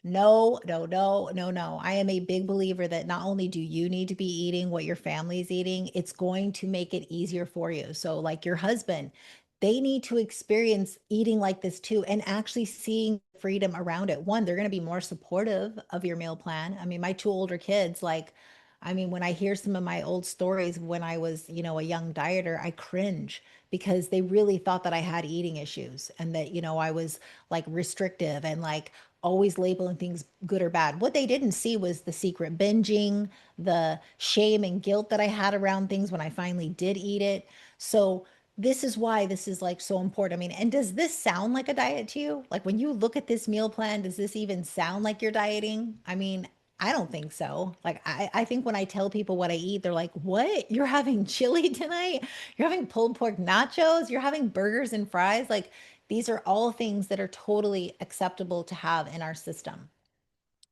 No, no, no, no, no. I am a big believer that not only do you need to be eating what your family's eating, it's going to make it easier for you. So, like your husband, they need to experience eating like this too and actually seeing freedom around it. One, they're going to be more supportive of your meal plan. I mean, my 2 older kids, like, I mean, when I hear some of my old stories when I was, a young dieter, I cringe because they really thought that I had eating issues and that, I was like restrictive and like always labeling things good or bad. What they didn't see was the secret binging, the shame and guilt that I had around things when I finally did eat it. So, this is why this is like so important. I mean, and does this sound like a diet to you? Like when you look at this meal plan, does this even sound like you're dieting? I mean, I don't think so. Like I think when I tell people what I eat, they're like, "What? You're having chili tonight? You're having pulled pork nachos? You're having burgers and fries?" Like these are all things that are totally acceptable to have in our system.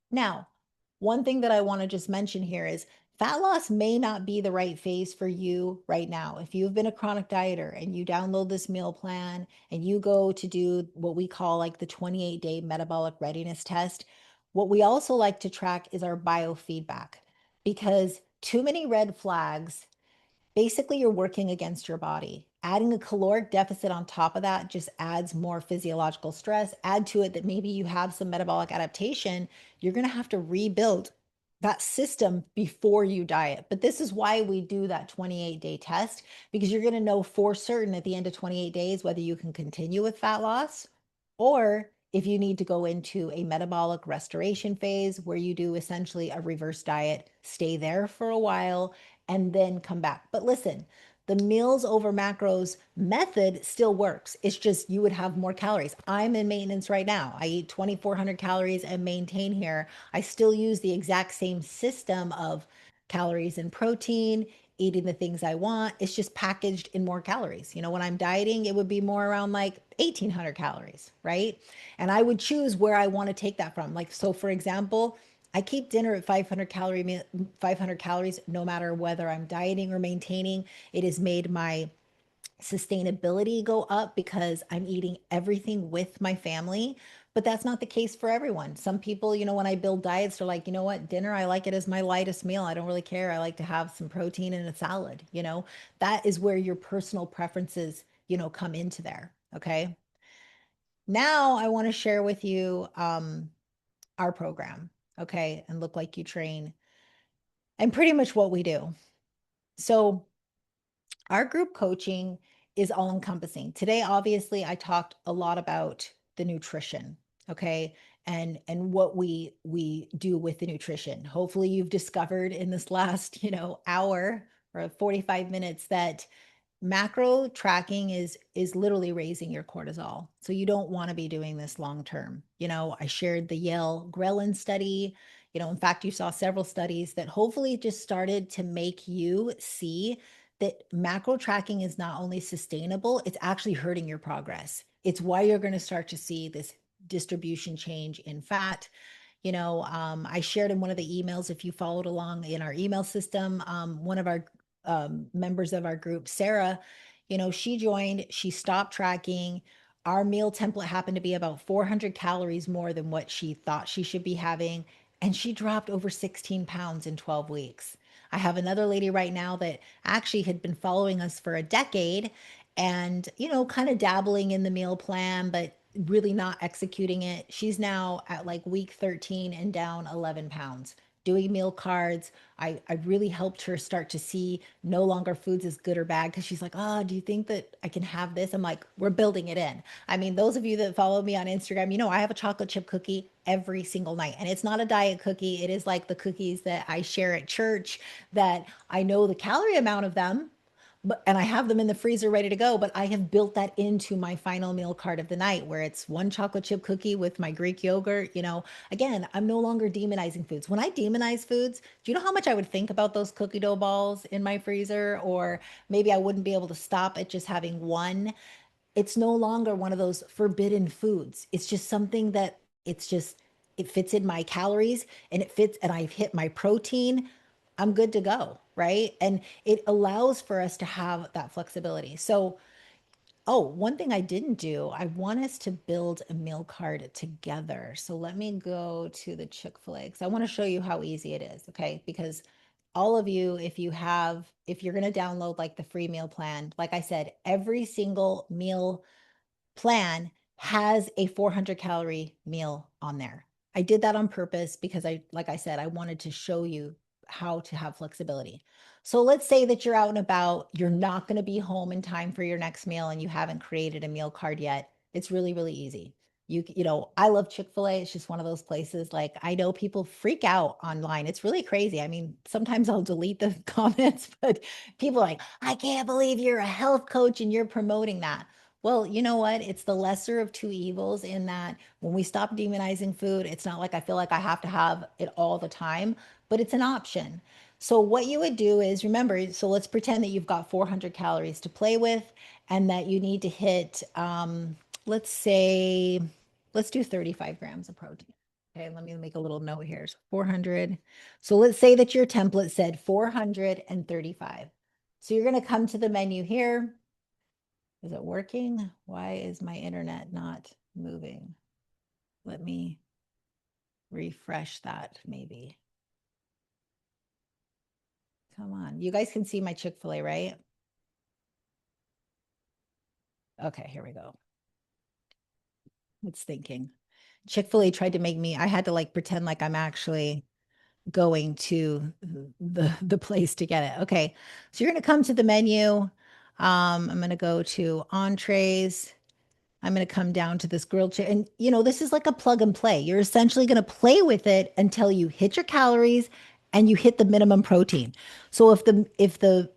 Now, one thing that I want to just mention here is fat loss may not be the right phase for you right now. If you've been a chronic dieter and you download this meal plan and you go to do what we call like the 28-day metabolic readiness test, what we also like to track is our biofeedback because too many red flags, basically you're working against your body. Adding a caloric deficit on top of that just adds more physiological stress. Add to it that maybe you have some metabolic adaptation. You're going to have to rebuild that system before you diet. But this is why we do that 28-day test, because you're going to know for certain at the end of 28 days whether you can continue with fat loss or if you need to go into a metabolic restoration phase where you do essentially a reverse diet, stay there for a while, and then come back. But listen, the meals over macros method still works. It's just you would have more calories. I'm in maintenance right now. I eat 2,400 calories and maintain here. I still use the exact same system of calories and protein, eating the things I want. It's just packaged in more calories. When I'm dieting, it would be more around like 1,800 calories, right? And I would choose where I want to take that from. Like, so for example, I keep dinner at 500 calories no matter whether I'm dieting or maintaining. It has made my sustainability go up because I'm eating everything with my family. But that's not the case for everyone. Some people, when I build diets, they're like, you know what, dinner, I like it as my lightest meal. I don't really care. I like to have some protein and a salad. That is where your personal preferences, come into there. Okay. Now I want to share with you our program. Okay. And Look Like You Train and pretty much what we do. So, our group coaching is all encompassing. Today, obviously, I talked a lot about the nutrition, okay? And what we do with the nutrition. Hopefully, you've discovered in this last, hour or 45 minutes that macro tracking is literally raising your cortisol. So you don't want to be doing this long term. I shared the Yale Ghrelin study. In fact, you saw several studies that hopefully just started to make you see that macro tracking is not only sustainable, it's actually hurting your progress. It's why you're going to start to see this distribution change in fat. I shared in one of the emails, if you followed along in our email system, one of our members of our group, Sarah, she joined, she stopped tracking. Our meal template happened to be about 400 calories more than what she thought she should be having. And she dropped over 16 pounds in 12 weeks. I have another lady right now that actually had been following us for a decade and, kind of dabbling in the meal plan, but really not executing it. She's now at like week 13 and down 11 pounds doing meal cards. I really helped her start to see no longer foods as good or bad because she's like, oh, do you think that I can have this? I'm like, we're building it in. I mean, those of you that follow me on Instagram, I have a chocolate chip cookie every single night. And it's not a diet cookie. It is like the cookies that I share at church that I know the calorie amount of them, and I have them in the freezer ready to go, but I have built that into my final meal card of the night where it's one chocolate chip cookie with my Greek yogurt. Again, I'm no longer demonizing foods. When I demonize foods, do you know how much I would think about those cookie dough balls in my freezer? Or maybe I wouldn't be able to stop at just having one. It's no longer one of those forbidden foods. It's just something that it fits in my calories and it fits, and I've hit my protein. I'm good to go, right? And it allows for us to have that flexibility. So, oh, one thing I didn't do, I want us to build a meal card together. So let me go to the Chick-fil-A because I want to show you how easy it is, okay? Because all of you, if you're going to download like the free meal plan, like I said, every single meal plan has a 400 calorie meal on there. I did that on purpose because like I said, I wanted to show you how to have flexibility. So let's say that you're out and about, you're not going to be home in time for your next meal and you haven't created a meal card yet. It's really, really easy. I love Chick-fil-A. It's just one of those places. Like, I know people freak out online. It's really crazy. I mean, sometimes I'll delete the comments, but people are like, I can't believe you're a health coach and you're promoting that. Well, you know what? It's the lesser of two evils in that when we stop demonizing food, it's not like I feel like I have to have it all the time, but it's an option. So what you would do is remember, so let's pretend that you've got 400 calories to play with and that you need to hit, let's say, let's do 35 grams of protein. Okay, let me make a little note here. So 400. So let's say that your template said 435. So you're going to come to the menu here. Is it working? Why is my internet not moving? Let me refresh that maybe. Come on. You guys can see my Chick-fil-A, right? Okay, here we go. It's thinking. Chick-fil-A tried to make me, I had to like pretend like I'm actually going to the place to get it. Okay. So you're going to come to the menu. I'm going to go to entrees. I'm going to come down to this grilled chicken. And this is like a plug and play. You're essentially going to play with it until you hit your calories and you hit the minimum protein. So if the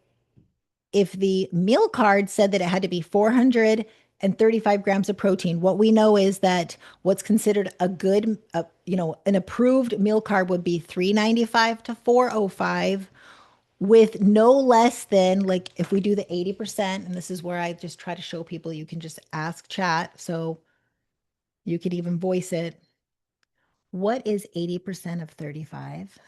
meal card said that it had to be 435 grams of protein, what we know is that what's considered a good, an approved meal card would be 395 to 405 with no less than, like, if we do the 80%, and this is where I just try to show people, you can just ask chat. So you could even voice it. What is 80% of 35?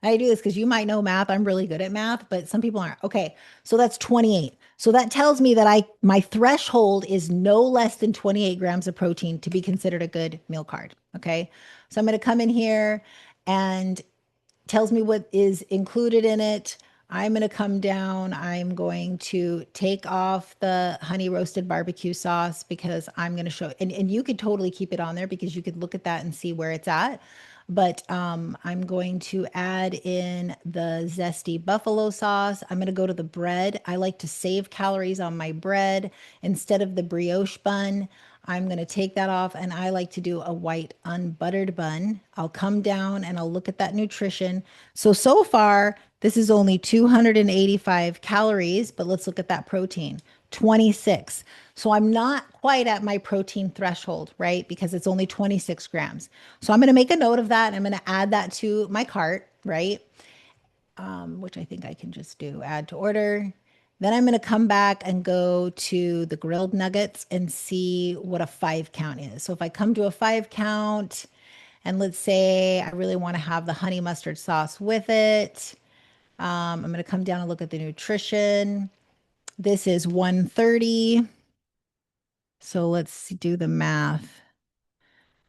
I do this because you might know math. I'm really good at math, but some people aren't. Okay, so that's 28. So that tells me that my threshold is no less than 28 grams of protein to be considered a good meal card. Okay, so I'm going to come in here and tells me what is included in it. I'm going to come down. I'm going to take off the honey roasted barbecue sauce because I'm going to show, and you could totally keep it on there because you could look at that and see where it's at. But I'm going to add in the zesty buffalo sauce. I'm going to go to the bread. I like to save calories on my bread instead of the brioche bun. I'm going to take that off and I like to do a white unbuttered bun. I'll come down and I'll look at that nutrition. So far, this is only 285 calories, but let's look at that protein, 26. So I'm not quite at my protein threshold, right? Because it's only 26 grams. So I'm going to make a note of that. And I'm going to add that to my cart, right? Which I think I can just do add to order. Then I'm going to come back and go to the grilled nuggets and see what a 5 count is. So if I come to a 5 count and let's say I really want to have the honey mustard sauce with it, I'm going to come down and look at the nutrition. This is 130. So let's do the math.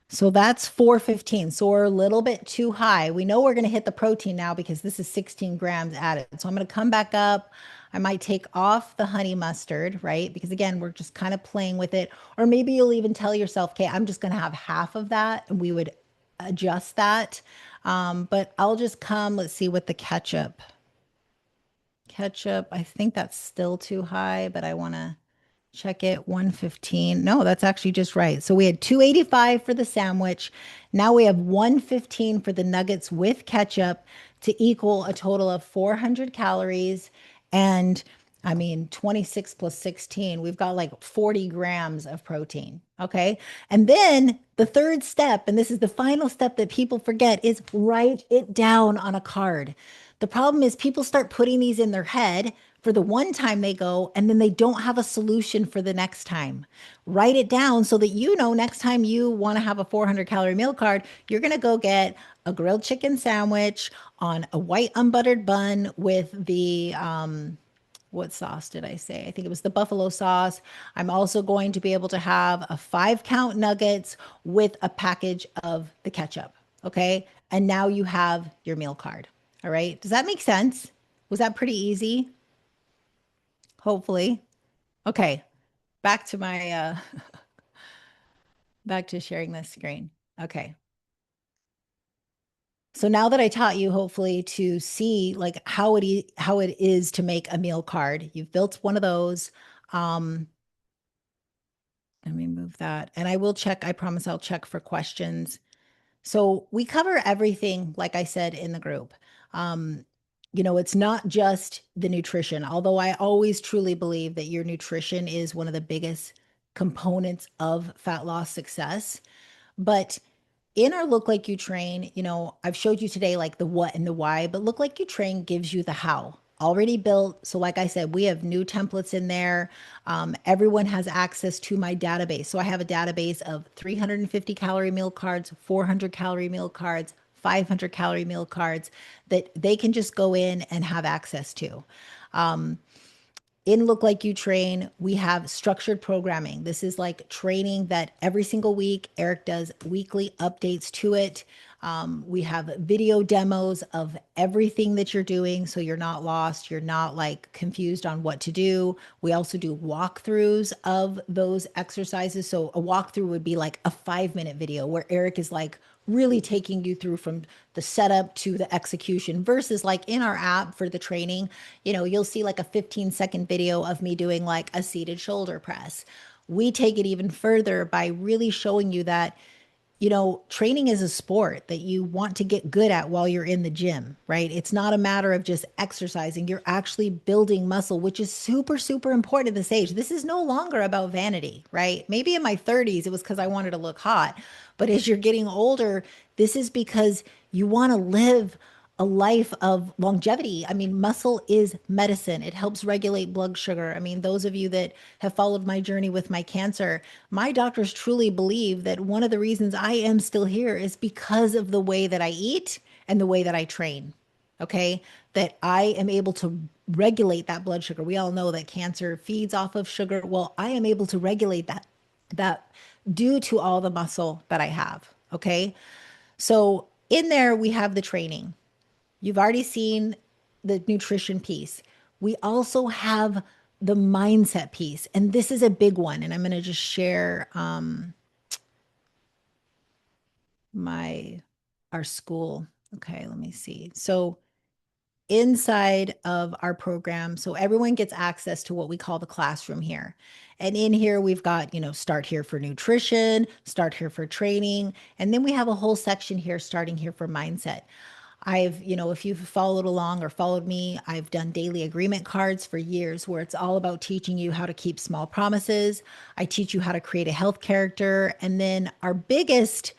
So that's 415. So we're a little bit too high. We know we're going to hit the protein now because this is 16 grams added. So I'm going to come back up. I might take off the honey mustard, right? Because again, we're just kind of playing with it. Or maybe you'll even tell yourself, okay, I'm just going to have half of that. And we would adjust that. But I'll just come, let's see what the ketchup. Ketchup, I think that's still too high, but I want to check it. 115. No, that's actually just right. So we had 285 for the sandwich. Now we have 115 for the nuggets with ketchup to equal a total of 400 calories. And I mean, 26 plus 16, we've got like 40 grams of protein. Okay. And then the third step, and this is the final step that people forget, is write it down on a card. The problem is people start putting these in their head for the one time they go, and then they don't have a solution for the next time. Write it down so that next time you want to have a 400-calorie meal card, you're going to go get a grilled chicken sandwich on a white unbuttered bun with the what sauce did I say? I think it was the buffalo sauce. I'm also going to be able to have a 5 count nuggets with a package of the ketchup. Okay. And now you have your meal card. All right. Does that make sense? Was that pretty easy? Hopefully. Okay. Back to my back to sharing this screen. Okay. So now that I taught you, hopefully, to see like how it is to make a meal card, you've built one of those. Um, Let me move that. And I will check, I promise I'll check for questions. So we cover everything, like I said, in the group. Um, it's not just the nutrition, although I always truly believe that your nutrition is one of the biggest components of fat loss success. But in our Look Like You Train, I've showed you today like the what and the why, but Look Like You Train gives you the how already built. So, like I said, we have new templates in there. Everyone has access to my database. So, I have a database of 350 calorie meal cards, 400 calorie meal cards, 500 calorie meal cards that they can just go in and have access to. In Look Like You Train, we have structured programming. This is like training that every single week Eric does weekly updates to it. We have video demos of everything that you're doing so you're not lost, you're not like confused on what to do. We also do walkthroughs of those exercises. So a walkthrough would be like a 5-minute video where Eric is like really taking you through from the setup to the execution versus like in our app for the training, you'll see like a 15-second video of me doing like a seated shoulder press. We take it even further by really showing you that training is a sport that you want to get good at while you're in the gym, right? It's not a matter of just exercising. You're actually building muscle, which is super, super important at this age. This is no longer about vanity, right? Maybe in my 30s, it was because I wanted to look hot. But as you're getting older, this is because you want to live a life of longevity. I mean, muscle is medicine. It helps regulate blood sugar. I mean, those of you that have followed my journey with my cancer, my doctors truly believe that one of the reasons I am still here is because of the way that I eat and the way that I train. Okay. That I am able to regulate that blood sugar. We all know that cancer feeds off of sugar. Well, I am able to regulate that due to all the muscle that I have. Okay. So in there, we have the training. You've already seen the nutrition piece. We also have the mindset piece, and this is a big one. And I'm going to just share my our school. Okay, let me see. So inside of our program, so everyone gets access to what we call the classroom here. And in here, we've got, start here for nutrition, start here for training, and then we have a whole section here starting here for mindset. If you've followed along or followed me, I've done daily agreement cards for years where it's all about teaching you how to keep small promises. I teach you how to create a health character. And then our biggest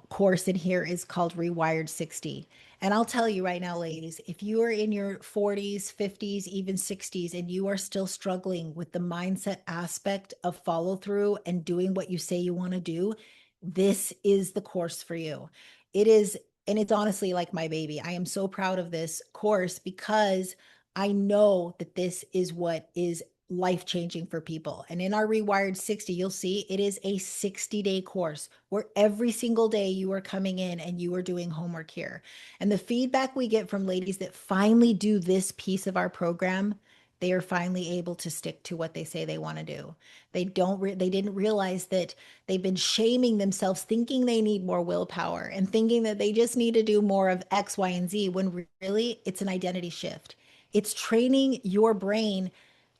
course in here is called Rewired 60. And I'll tell you right now, ladies, if you are in your 40s, 50s, even 60s, and you are still struggling with the mindset aspect of follow through and doing what you say you want to do, this is the course for you. It is, and it's honestly like my baby. I am so proud of this course because I know that this is what is life changing for people. And in our Rewired 60, you'll see it is a 60-day course where every single day you are coming in and you are doing homework here. And the feedback we get from ladies that finally do this piece of our program, they are finally able to stick to what they say they want to do. They didn't realize that they've been shaming themselves thinking they need more willpower and thinking that they just need to do more of X, Y, and Z when really it's an identity shift. It's training your brain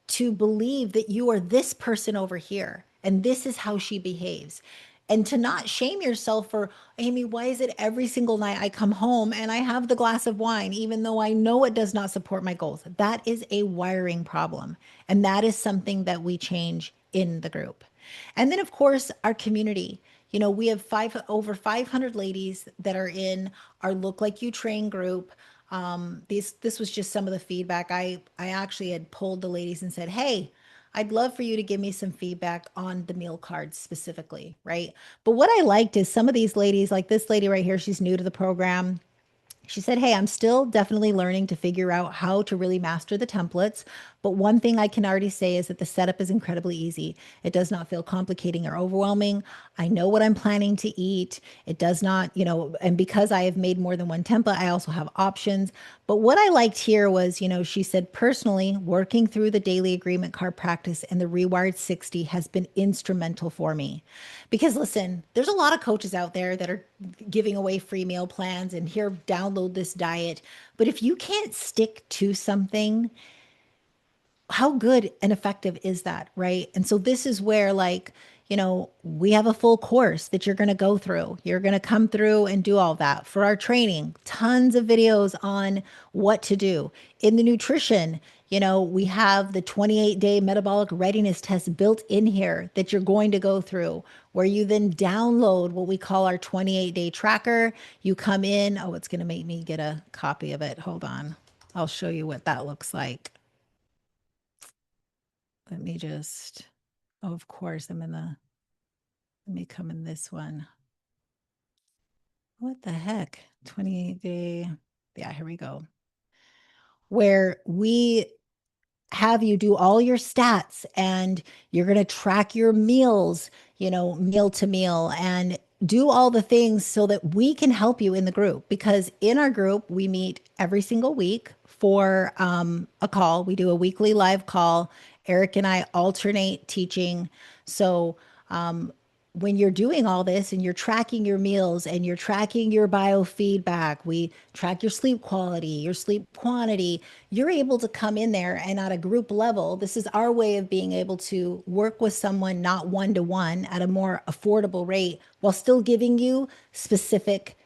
to believe that you are this person over here and this is how she behaves. And to not shame yourself for, Amy, why is it every single night I come home and I have the glass of wine, even though I know it does not support my goals? That is a wiring problem. And that is something that we change in the group. And then, of course, our community. We have over 500 ladies that are in our Look Like You Train group. This was just some of the feedback. I actually had pulled the ladies and said, "Hey, I'd love for you to give me some feedback on the meal cards specifically, right?" But what I liked is some of these ladies, like this lady right here, she's new to the program. She said, "Hey, I'm still definitely learning to figure out how to really master the templates. But one thing I can already say is that the setup is incredibly easy. It does not feel complicating or overwhelming. I know what I'm planning to eat. It does not, and because I have made more than one template, I also have options. But what I liked here was, she said, personally, working through the daily agreement card practice and the Rewired 60 has been instrumental for me. Because listen, there's a lot of coaches out there that are giving away free meal plans and here, download this diet. But if you can't stick to something, how good and effective is that, right? And so this is where, like, we have a full course that you're going to go through. You're going to come through and do all that. For our training, tons of videos on what to do. In the nutrition, we have the 28-day metabolic readiness test built in here that you're going to go through, where you then download what we call our 28-day tracker. You come in. Oh, it's going to make me get a copy of it. Hold on. I'll show you what that looks like. Let me just, oh, of course, let me come in this one. What the heck? 28-day. Yeah, here we go. Where we have you do all your stats and you're going to track your meals, meal to meal, and do all the things so that we can help you in the group. Because in our group, we meet every single week for a call. We do a weekly live call. Eric and I alternate teaching. So when you're doing all this and you're tracking your meals and you're tracking your biofeedback, we track your sleep quality, your sleep quantity, you're able to come in there and at a group level, this is our way of being able to work with someone not one to one at a more affordable rate while still giving you specific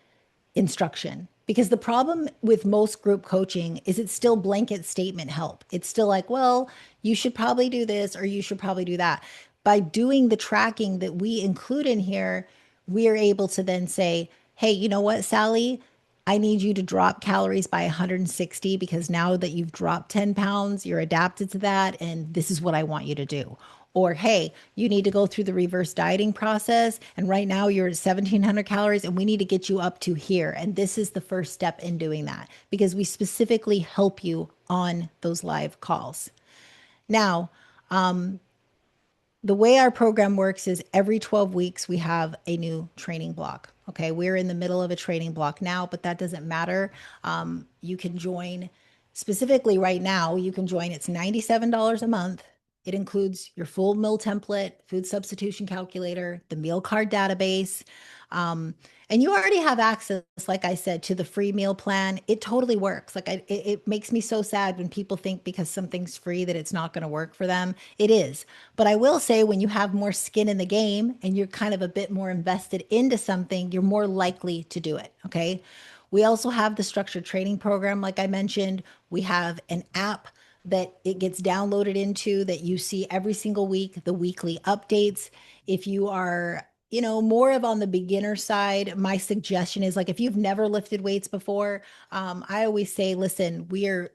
instruction. Because the problem with most group coaching is it's still blanket statement help. It's still like, well, you should probably do this or you should probably do that. By doing the tracking that we include in here, we are able to then say, hey, you know what, Sally? I need you to drop calories by 160 because now that you've dropped 10 pounds, you're adapted to that. And this is what I want you to do. Or, hey, you need to go through the reverse dieting process. And right now you're at 1700 calories and we need to get you up to here. And this is the first step in doing that because we specifically help you on those live calls. Now, the way our program works is every 12 weeks we have a new training block. Okay, we're in the middle of a training block now, but that doesn't matter. You can join specifically right now, you can join. It's $97 a month. It includes your full meal template, food substitution calculator, the meal card database. And you already have access, like I said, to the free meal plan. It totally works. Like it makes me so sad when people think because something's free that it's not going to work for them. It is. But I will say when you have more skin in the game and you're kind of a bit more invested into something, you're more likely to do it. Okay. We also have the structured training program, like I mentioned. We have an app that it gets downloaded into that you see every single week, the weekly updates. If you are more of on the beginner side, my suggestion is like if you've never lifted weights before, I always say, listen, we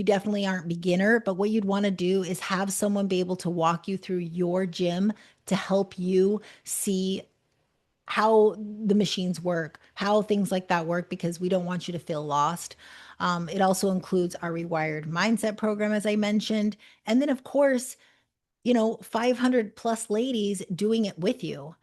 definitely aren't beginner, but what you'd want to do is have someone be able to walk you through your gym to help you see how the machines work, how things like that work, because we don't want you to feel lost. It also includes our Rewired Mindset program, as I mentioned. And then, of course, 500 plus ladies doing it with you,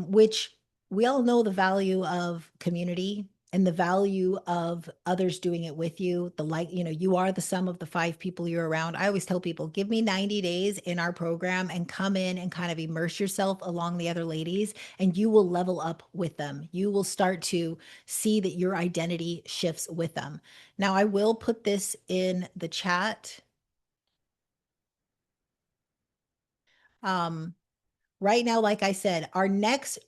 which we all know the value of community and the value of others doing it with you. You are the sum of the five people you're around. I always tell people, give me 90 days in our program and come in and kind of immerse yourself along the other ladies, and you will level up with them. You will start to see that your identity shifts with them. Now, I will put this in the chat. Um, right now, like I said, our next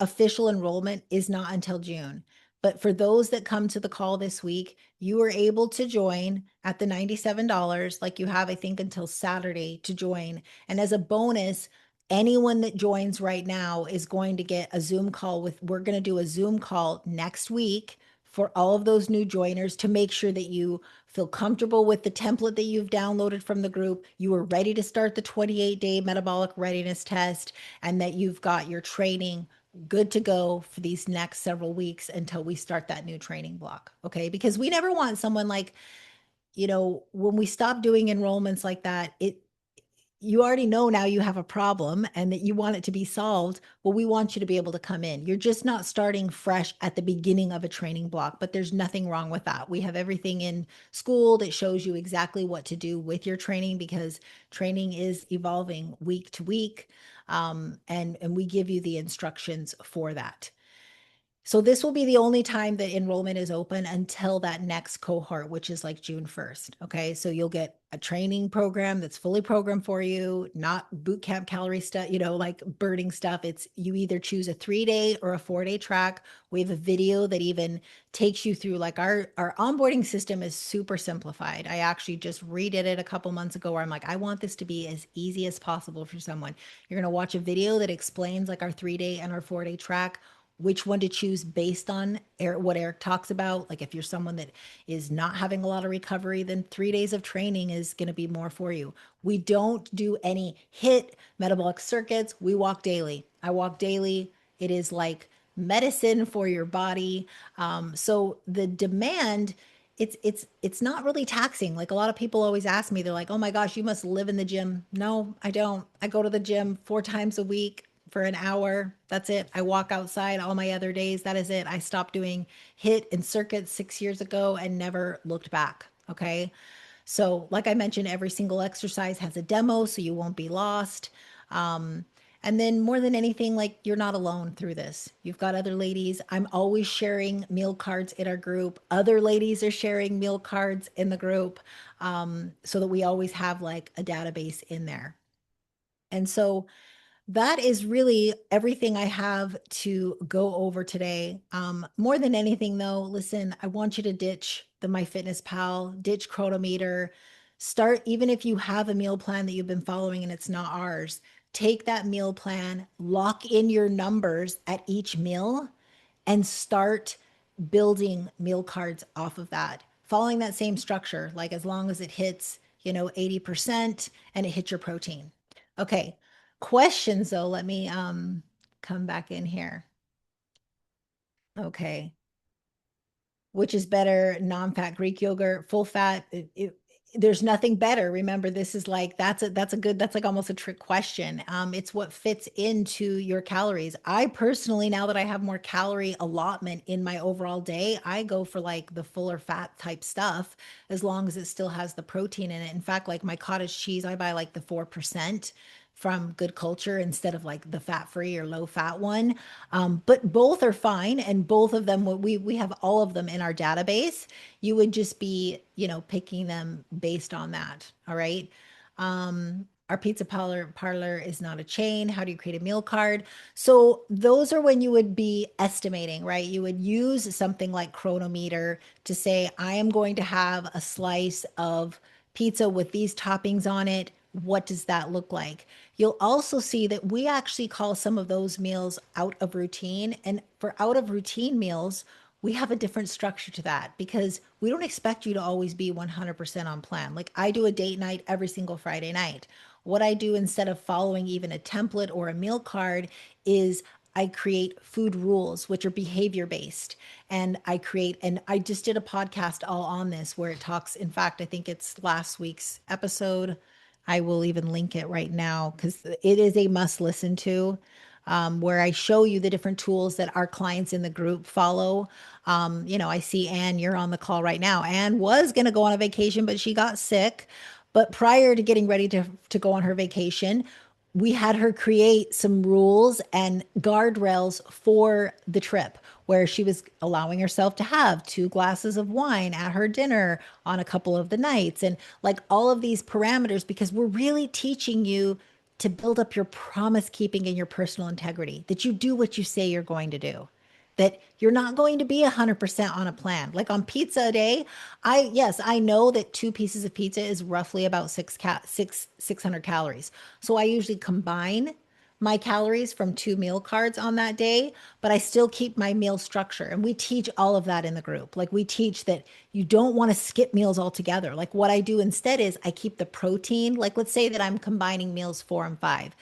official enrollment is not until June. But for those that come to the call this week, you are able to join at the $97, like you have, I think, until Saturday to join. And as a bonus, anyone that joins right now is going to get a Zoom call we're going to do a Zoom call next week for all of those new joiners to make sure that you feel comfortable with the template that you've downloaded from the group, you are ready to start the 28-day metabolic readiness test, and that you've got your training good to go for these next several weeks until we start that new training block. Okay. Because we never want someone like, when we stop doing enrollments like that, you already know now you have a problem and that you want it to be solved. Well, we want you to be able to come in. You're just not starting fresh at the beginning of a training block, but there's nothing wrong with that. We have everything in school that shows you exactly what to do with your training because training is evolving week to week. And we give you the instructions for that. So this will be the only time that enrollment is open until that next cohort, which is like June 1st. Okay. So you'll get a training program that's fully programmed for you, not boot camp calorie stuff, like burning stuff. It's you either choose a 3-day or a 4-day track. We have a video that even takes you through like our onboarding system is super simplified. I actually just redid it a couple months ago where I'm like, I want this to be as easy as possible for someone. You're going to watch a video that explains like our 3-day and our 4-day track, which one to choose based on what Eric talks about. Like if you're someone that is not having a lot of recovery, then 3 days of training is going to be more for you. We don't do any HIIT metabolic circuits. We walk daily. I walk daily. It is like medicine for your body. So the demand, it's not really taxing. Like a lot of people always ask me, they're like, "Oh my gosh, you must live in the gym." No, I don't. I go to the gym 4 times a week for an hour. That's it. I walk outside all my other days. That is it. I stopped doing HIIT and circuits 6 years ago and never looked back. Okay. So, like I mentioned, every single exercise has a demo, so you won't be lost. Um, and then, more than anything, like you're not alone through this. You've got other ladies. I'm always sharing meal cards in our group. Other ladies are sharing meal cards in the group, so that we always have like a database in there. And so, that is really everything I have to go over today. More than anything, though, listen, I want you to ditch the MyFitnessPal, ditch Chronometer. Start, even if you have a meal plan that you've been following and it's not ours, take that meal plan, lock in your numbers at each meal, and start building meal cards off of that. Following that same structure, like as long as it hits, 80% and it hits your protein. Okay. Questions though, let me come back in here. Okay. Which is better, non-fat Greek yogurt, full fat? There's nothing better. Remember, this is like that's like almost a trick question. It's what fits into your calories. I personally, now that I have more calorie allotment in my overall day, I go for like the fuller fat type stuff as long as it still has the protein in it. In fact, like my cottage cheese, I buy like the 4% from Good Culture instead of like the fat free or low fat one. But both are fine, and both of them we have all of them in our database. You would just be, picking them based on that. All right. Our pizza parlor is not a chain. How do you create a meal card? So those are when you would be estimating, right? You would use something like Chronometer to say, I am going to have a slice of pizza with these toppings on it. What does that look like? You'll also see that we actually call some of those meals out of routine. And for out of routine meals, we have a different structure to that because we don't expect you to always be 100% on plan. Like I do a date night every single Friday night. What I do instead of following even a template or a meal card is I create food rules, which are behavior based. And I just did a podcast all on this where it talks, in fact, I think it's last week's episode. I will even link it right now because it is a must listen to, where I show you the different tools that our clients in the group follow. I see Anne, you're on the call right now. Anne was going to go on a vacation, but she got sick. But prior to getting ready to go on her vacation, we had her create some rules and guardrails for the trip where she was allowing herself to have 2 glasses of wine at her dinner on a couple of the nights and like all of these parameters because we're really teaching you to build up your promise keeping and your personal integrity, that you do what you say you're going to do, that you're not going to be 100% on a plan. Like on pizza a day, yes, I know that 2 pieces of pizza is roughly about 600 calories. So I usually combine my calories from 2 meal cards on that day, but I still keep my meal structure. And we teach all of that in the group. Like we teach that you don't want to skip meals altogether. Like what I do instead is I keep the protein. Like let's say that I'm combining meals 4 and 5.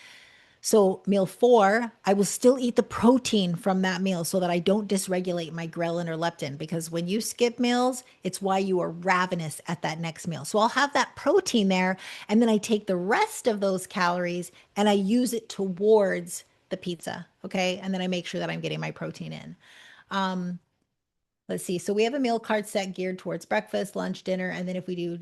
So meal four, I will still eat the protein from that meal so that I don't dysregulate my ghrelin or leptin. Because when you skip meals, it's why you are ravenous at that next meal. So I'll have that protein there, and then I take the rest of those calories and I use it towards the pizza. Okay. And then I make sure that I'm getting my protein in. Let's see. So we have a meal card set geared towards breakfast, lunch, dinner, and then if we do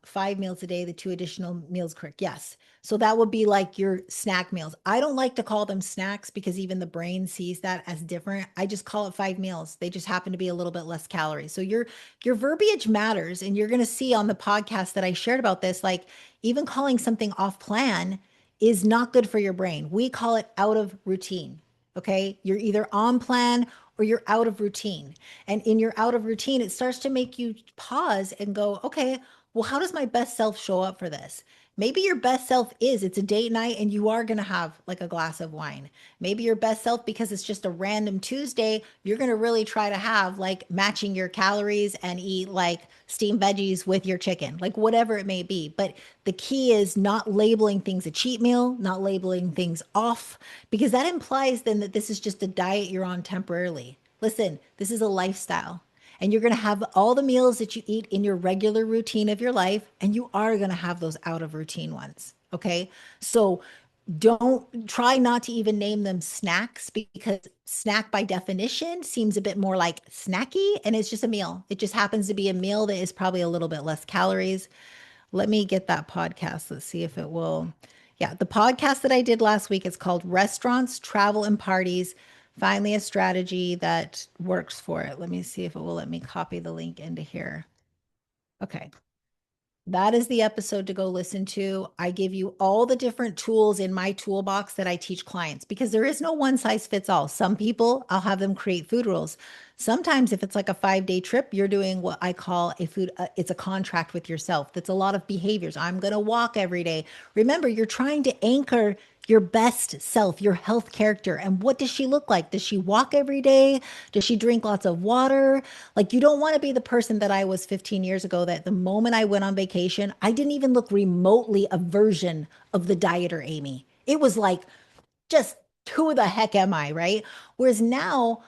5 meals a day, the two additional meals, correct? Yes. So that would be like your snack meals. I don't like to call them snacks because even the brain sees that as different. I just call it 5 meals. They just happen to be a little bit less calories. So your verbiage matters, and you're going to see on the podcast that I shared about this, like even calling something off plan is not good for your brain. We call it out of routine. Okay. You're either on plan or you're out of routine. And in your out of routine, it starts to make you pause and go, okay, well, how does my best self show up for this? Maybe your best self is it's a date night and you are going to have like a glass of wine. Maybe your best self, because it's just a random Tuesday, you're going to really try to have like matching your calories and eat like steamed veggies with your chicken, like whatever it may be. But the key is not labeling things a cheat meal, not labeling things off, because that implies then that this is just a diet you're on temporarily. Listen, this is a lifestyle. And you're going to have all the meals that you eat in your regular routine of your life, and you are going to have those out of routine ones. Okay. So don't try not to even name them snacks because snack by definition seems a bit more like snacky and it's just a meal. It just happens to be a meal that is probably a little bit less calories. Let me get that podcast. Let's see if it will. Yeah, the podcast that I did last week is called Restaurants, Travel, and Parties. Finally, a strategy that works for it. Let me see if it will let me copy the link into here. Okay. That is the episode to go listen to. I give you all the different tools in my toolbox that I teach clients because there is no one size fits all. Some people, I'll have them create food rules. Sometimes, if it's like a 5 day trip, you're doing what I call a food, it's a contract with yourself. That's a lot of behaviors. I'm going to walk every day. Remember, you're trying to anchor your best self, your health character. And what does she look like? Does she walk every day? Does she drink lots of water? Like, you don't want to be the person that I was 15 years ago, that the moment I went on vacation, I didn't even look remotely a version of the dieter Amy. It was like, just who the heck am I, right? Whereas now,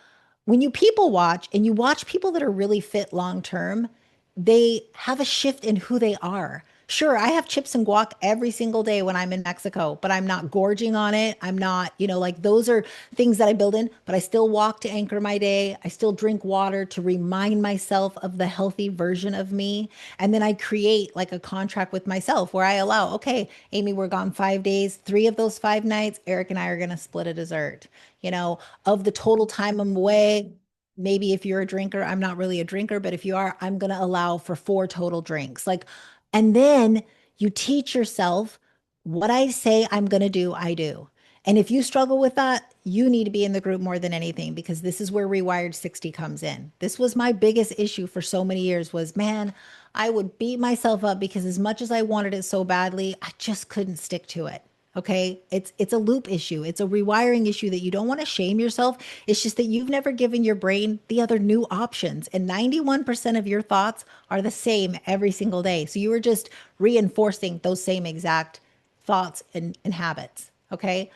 when you people watch and you watch people that are really fit long term, they have a shift in who they are. Sure, I have chips and guac every single day when I'm in Mexico, but I'm not gorging on it. I'm not, like those are things that I build in, but I still walk to anchor my day. I still drink water to remind myself of the healthy version of me. And then I create like a contract with myself where I allow, okay, Amy, we're gone 5 days. 3 of those 5 nights, Eric and I are going to split a dessert. Of the total time I'm away, maybe if you're a drinker, I'm not really a drinker, but if you are, I'm going to allow for 4 total drinks. Like, and then you teach yourself what I say I'm going to do, I do. And if you struggle with that, you need to be in the group more than anything because this is where Rewired 60 comes in. This was my biggest issue for so many years was, man, I would beat myself up because as much as I wanted it so badly, I just couldn't stick to it. Okay. It's a loop issue. It's a rewiring issue that you don't want to shame yourself. It's just that you've never given your brain the other new options. And 91% of your thoughts are the same every single day. So you are just reinforcing those same exact thoughts and habits. Okay.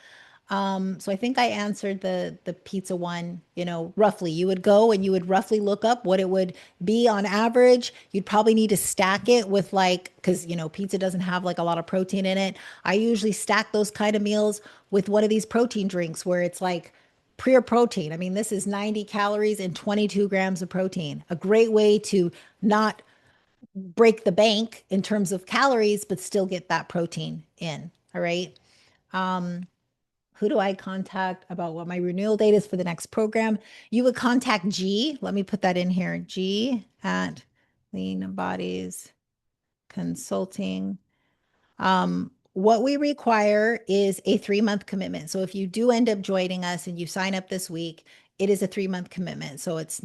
So I think I answered the pizza one, roughly. You would go and you would roughly look up what it would be on average. You'd probably need to stack it with like, because pizza doesn't have like a lot of protein in it. I usually stack those kind of meals with one of these protein drinks where it's like pure protein. I mean, this is 90 calories and 22 grams of protein. A great way to not break the bank in terms of calories, but still get that protein in. All right. Who do I contact about what my renewal date is for the next program? You would contact G. Let me put that in here. G at Lean Bodies Consulting. What we require is a 3 month commitment. So if you do end up joining us and you sign up this week, it is a 3 month commitment. So it's,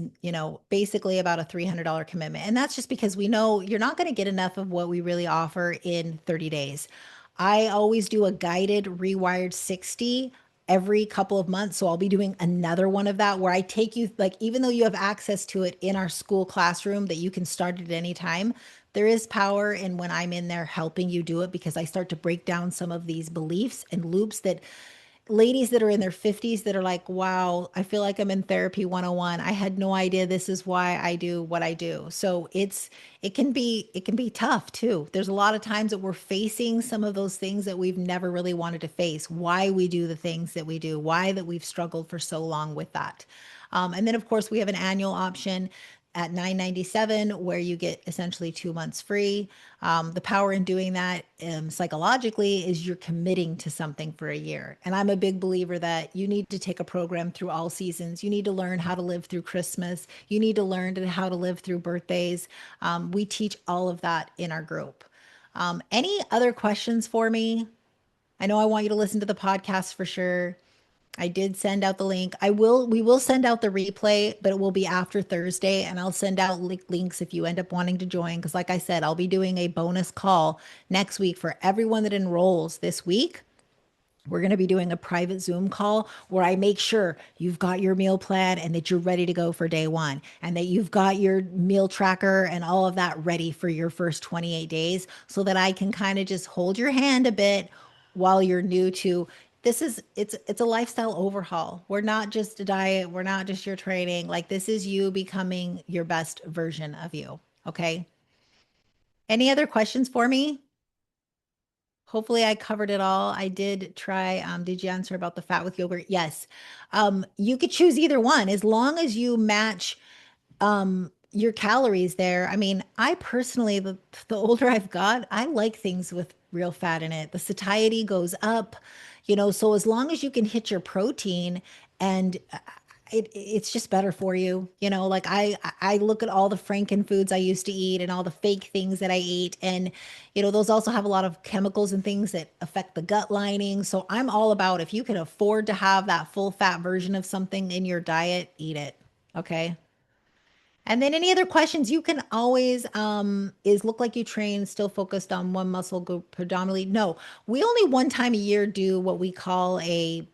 basically about a $300 commitment. And that's just because we know you're not going to get enough of what we really offer in 30 days. I always do a guided Rewired 60 every couple of months. So I'll be doing another one of that where I take you, like, even though you have access to it in our school classroom that you can start at any time, there is power in when I'm in there helping you do it because I start to break down some of these beliefs and loops that ladies that are in their 50s that are like, wow, I feel like I'm in therapy 101. I had no idea this is why I do what I do. So it can be tough too. There's a lot of times that we're facing some of those things that we've never really wanted to face, why we do the things that we do, why that we've struggled for so long with that. And then, of course, we have an annual option at 997 where you get essentially 2 months free. The power in doing that psychologically is you're committing to something for a year. And I'm a big believer that you need to take a program through all seasons. You need to learn how to live through Christmas. You need to learn how to live through birthdays. We teach all of that in our group. Any other questions for me? I know I want you to listen to the podcast for sure. I did send out the link. We will send out the replay, but it will be after Thursday, and I'll send out links if you end up wanting to join. Because, like I said, I'll be doing a bonus call next week for everyone that enrolls this week. We're going to be doing a private Zoom call where I make sure you've got your meal plan and that you're ready to go for day one, and that you've got your meal tracker and all of that ready for your first 28 days so that I can kind of just hold your hand a bit while you're new to this. It's a lifestyle overhaul. We're not just a diet, we're not just your training. Like, this is you becoming your best version of you. Okay? Any other questions for me? Hopefully I covered it all. I did try. Did you answer about the fat with yogurt? Yes. You could choose either one as long as you match your calories there. I mean, I personally, the older I've got, I like things with real fat in it. The satiety goes up, so as long as you can hit your protein and it's just better for you. Like I look at all the Franken foods I used to eat and all the fake things that I ate, and those also have a lot of chemicals and things that affect the gut lining. So I'm all about, if you can afford to have that full fat version of something in your diet, eat it. Okay? And then any other questions, you can always is look like you train still focused on one muscle group predominantly. No, we only one time a year do what we call a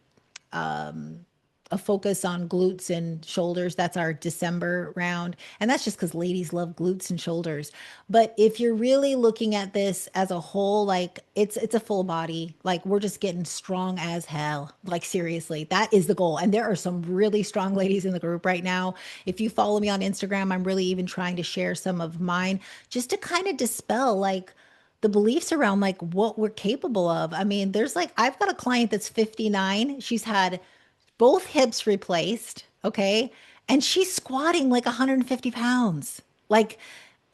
focus on glutes and shoulders. That's our December round. And that's just because ladies love glutes and shoulders. But if you're really looking at this as a whole, like it's a full body. Like, we're just getting strong as hell. Like, seriously, that is the goal. And there are some really strong ladies in the group right now. If you follow me on Instagram, I'm really even trying to share some of mine just to kind of dispel like the beliefs around like what we're capable of. I mean, I've got a client that's 59. She's had both hips replaced. Okay. And she's squatting like 150 pounds. Like,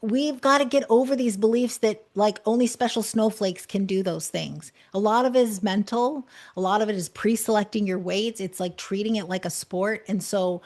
we've got to get over these beliefs that like only special snowflakes can do those things. A lot of it is mental. A lot of it is pre-selecting your weights. It's like treating it like a sport. And so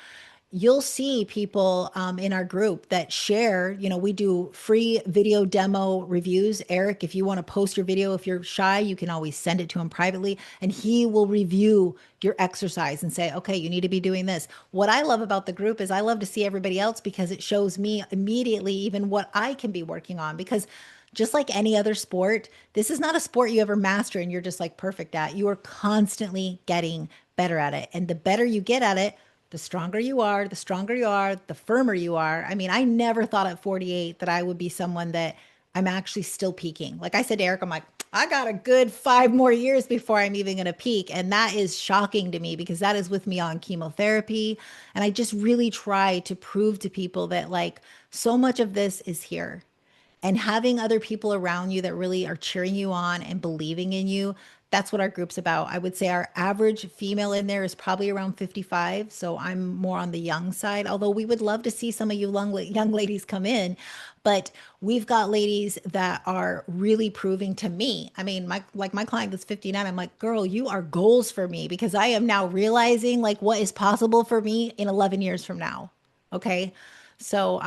you'll see people in our group that share, we do free video demo reviews. Eric, if you want to post your video, if you're shy, you can always send it to him privately, and he will review your exercise and say, okay, you need to be doing this. What I love about the group is I love to see everybody else, because it shows me immediately even what I can be working on. Because just like any other sport, this is not a sport you ever master and you're just like perfect at. You are constantly getting better at it. And the better you get at it, the stronger you are, the firmer you are. I mean, I never thought at 48 that I would be someone that I'm actually still peaking. Like I said to Eric, I'm like, I got a good 5 more years before I'm even going to peak. And that is shocking to me, because that is with me on chemotherapy. And I just really try to prove to people that like so much of this is here, and having other people around you that really are cheering you on and believing in you. That's what our group's about. I would say our average female in there is probably around 55. So I'm more on the young side, although we would love to see some of you young ladies come in. But we've got ladies that are really proving to me. I mean, my client that's 59, I'm like, girl, you are goals for me, because I am now realizing like what is possible for me in 11 years from now. Okay. So,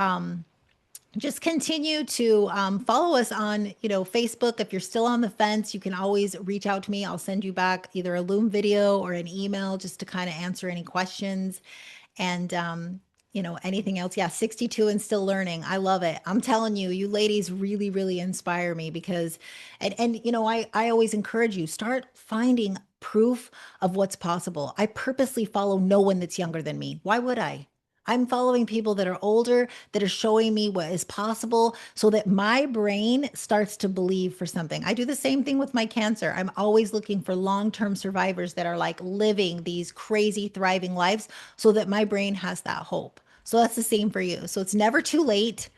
just continue to follow us on Facebook. If you're still on the fence, you can always reach out to me. I'll send you back either a Loom video or an email just to kind of answer any questions. And anything else. Yeah, 62 and still learning. I love it. I'm telling you, you ladies really, really inspire me, because and I always encourage you, start finding proof of what's possible. I purposely follow no one that's younger than me. Why would I? I'm following people that are older that are showing me what is possible so that my brain starts to believe for something. I do the same thing with my cancer. I'm always looking for long term survivors that are like living these crazy, thriving lives so that my brain has that hope. So that's the same for you. So it's never too late.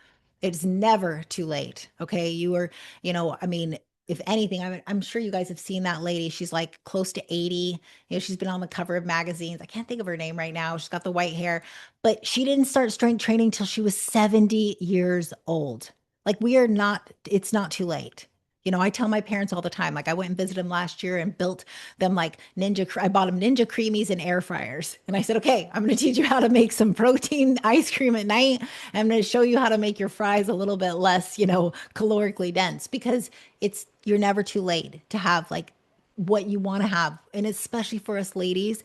It's never too late. Okay. You are, I mean, if anything, I'm sure you guys have seen that lady. She's like close to 80. She's been on the cover of magazines. I can't think of her name right now. She's got the white hair, but she didn't start strength training till she was 70 years old. Like we are not, it's not too late. I tell my parents all the time, like I went and visited them last year and built them like I bought them Ninja Creamies and air fryers. And I said, okay, I'm going to teach you how to make some protein ice cream at night. I'm going to show you how to make your fries a little bit less, calorically dense because you're never too late to have like what you want to have. And especially for us ladies,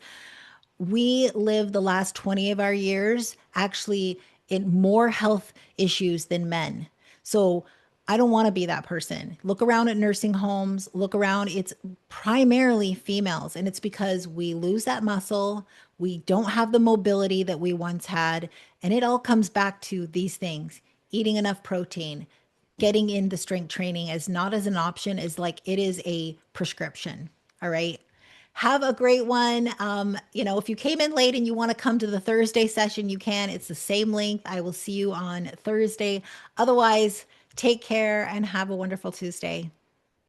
we live the last 20 of our years actually in more health issues than men. So I don't want to be that person. Look around at nursing homes, look around. It's primarily females, and it's because we lose that muscle. We don't have the mobility that we once had. And it all comes back to these things: eating enough protein, getting in the strength training as not as an option, as like it is a prescription. All right. Have a great one. If you came in late and you want to come to the Thursday session, you can. It's the same length. I will see you on Thursday. Otherwise, take care and have a wonderful Tuesday.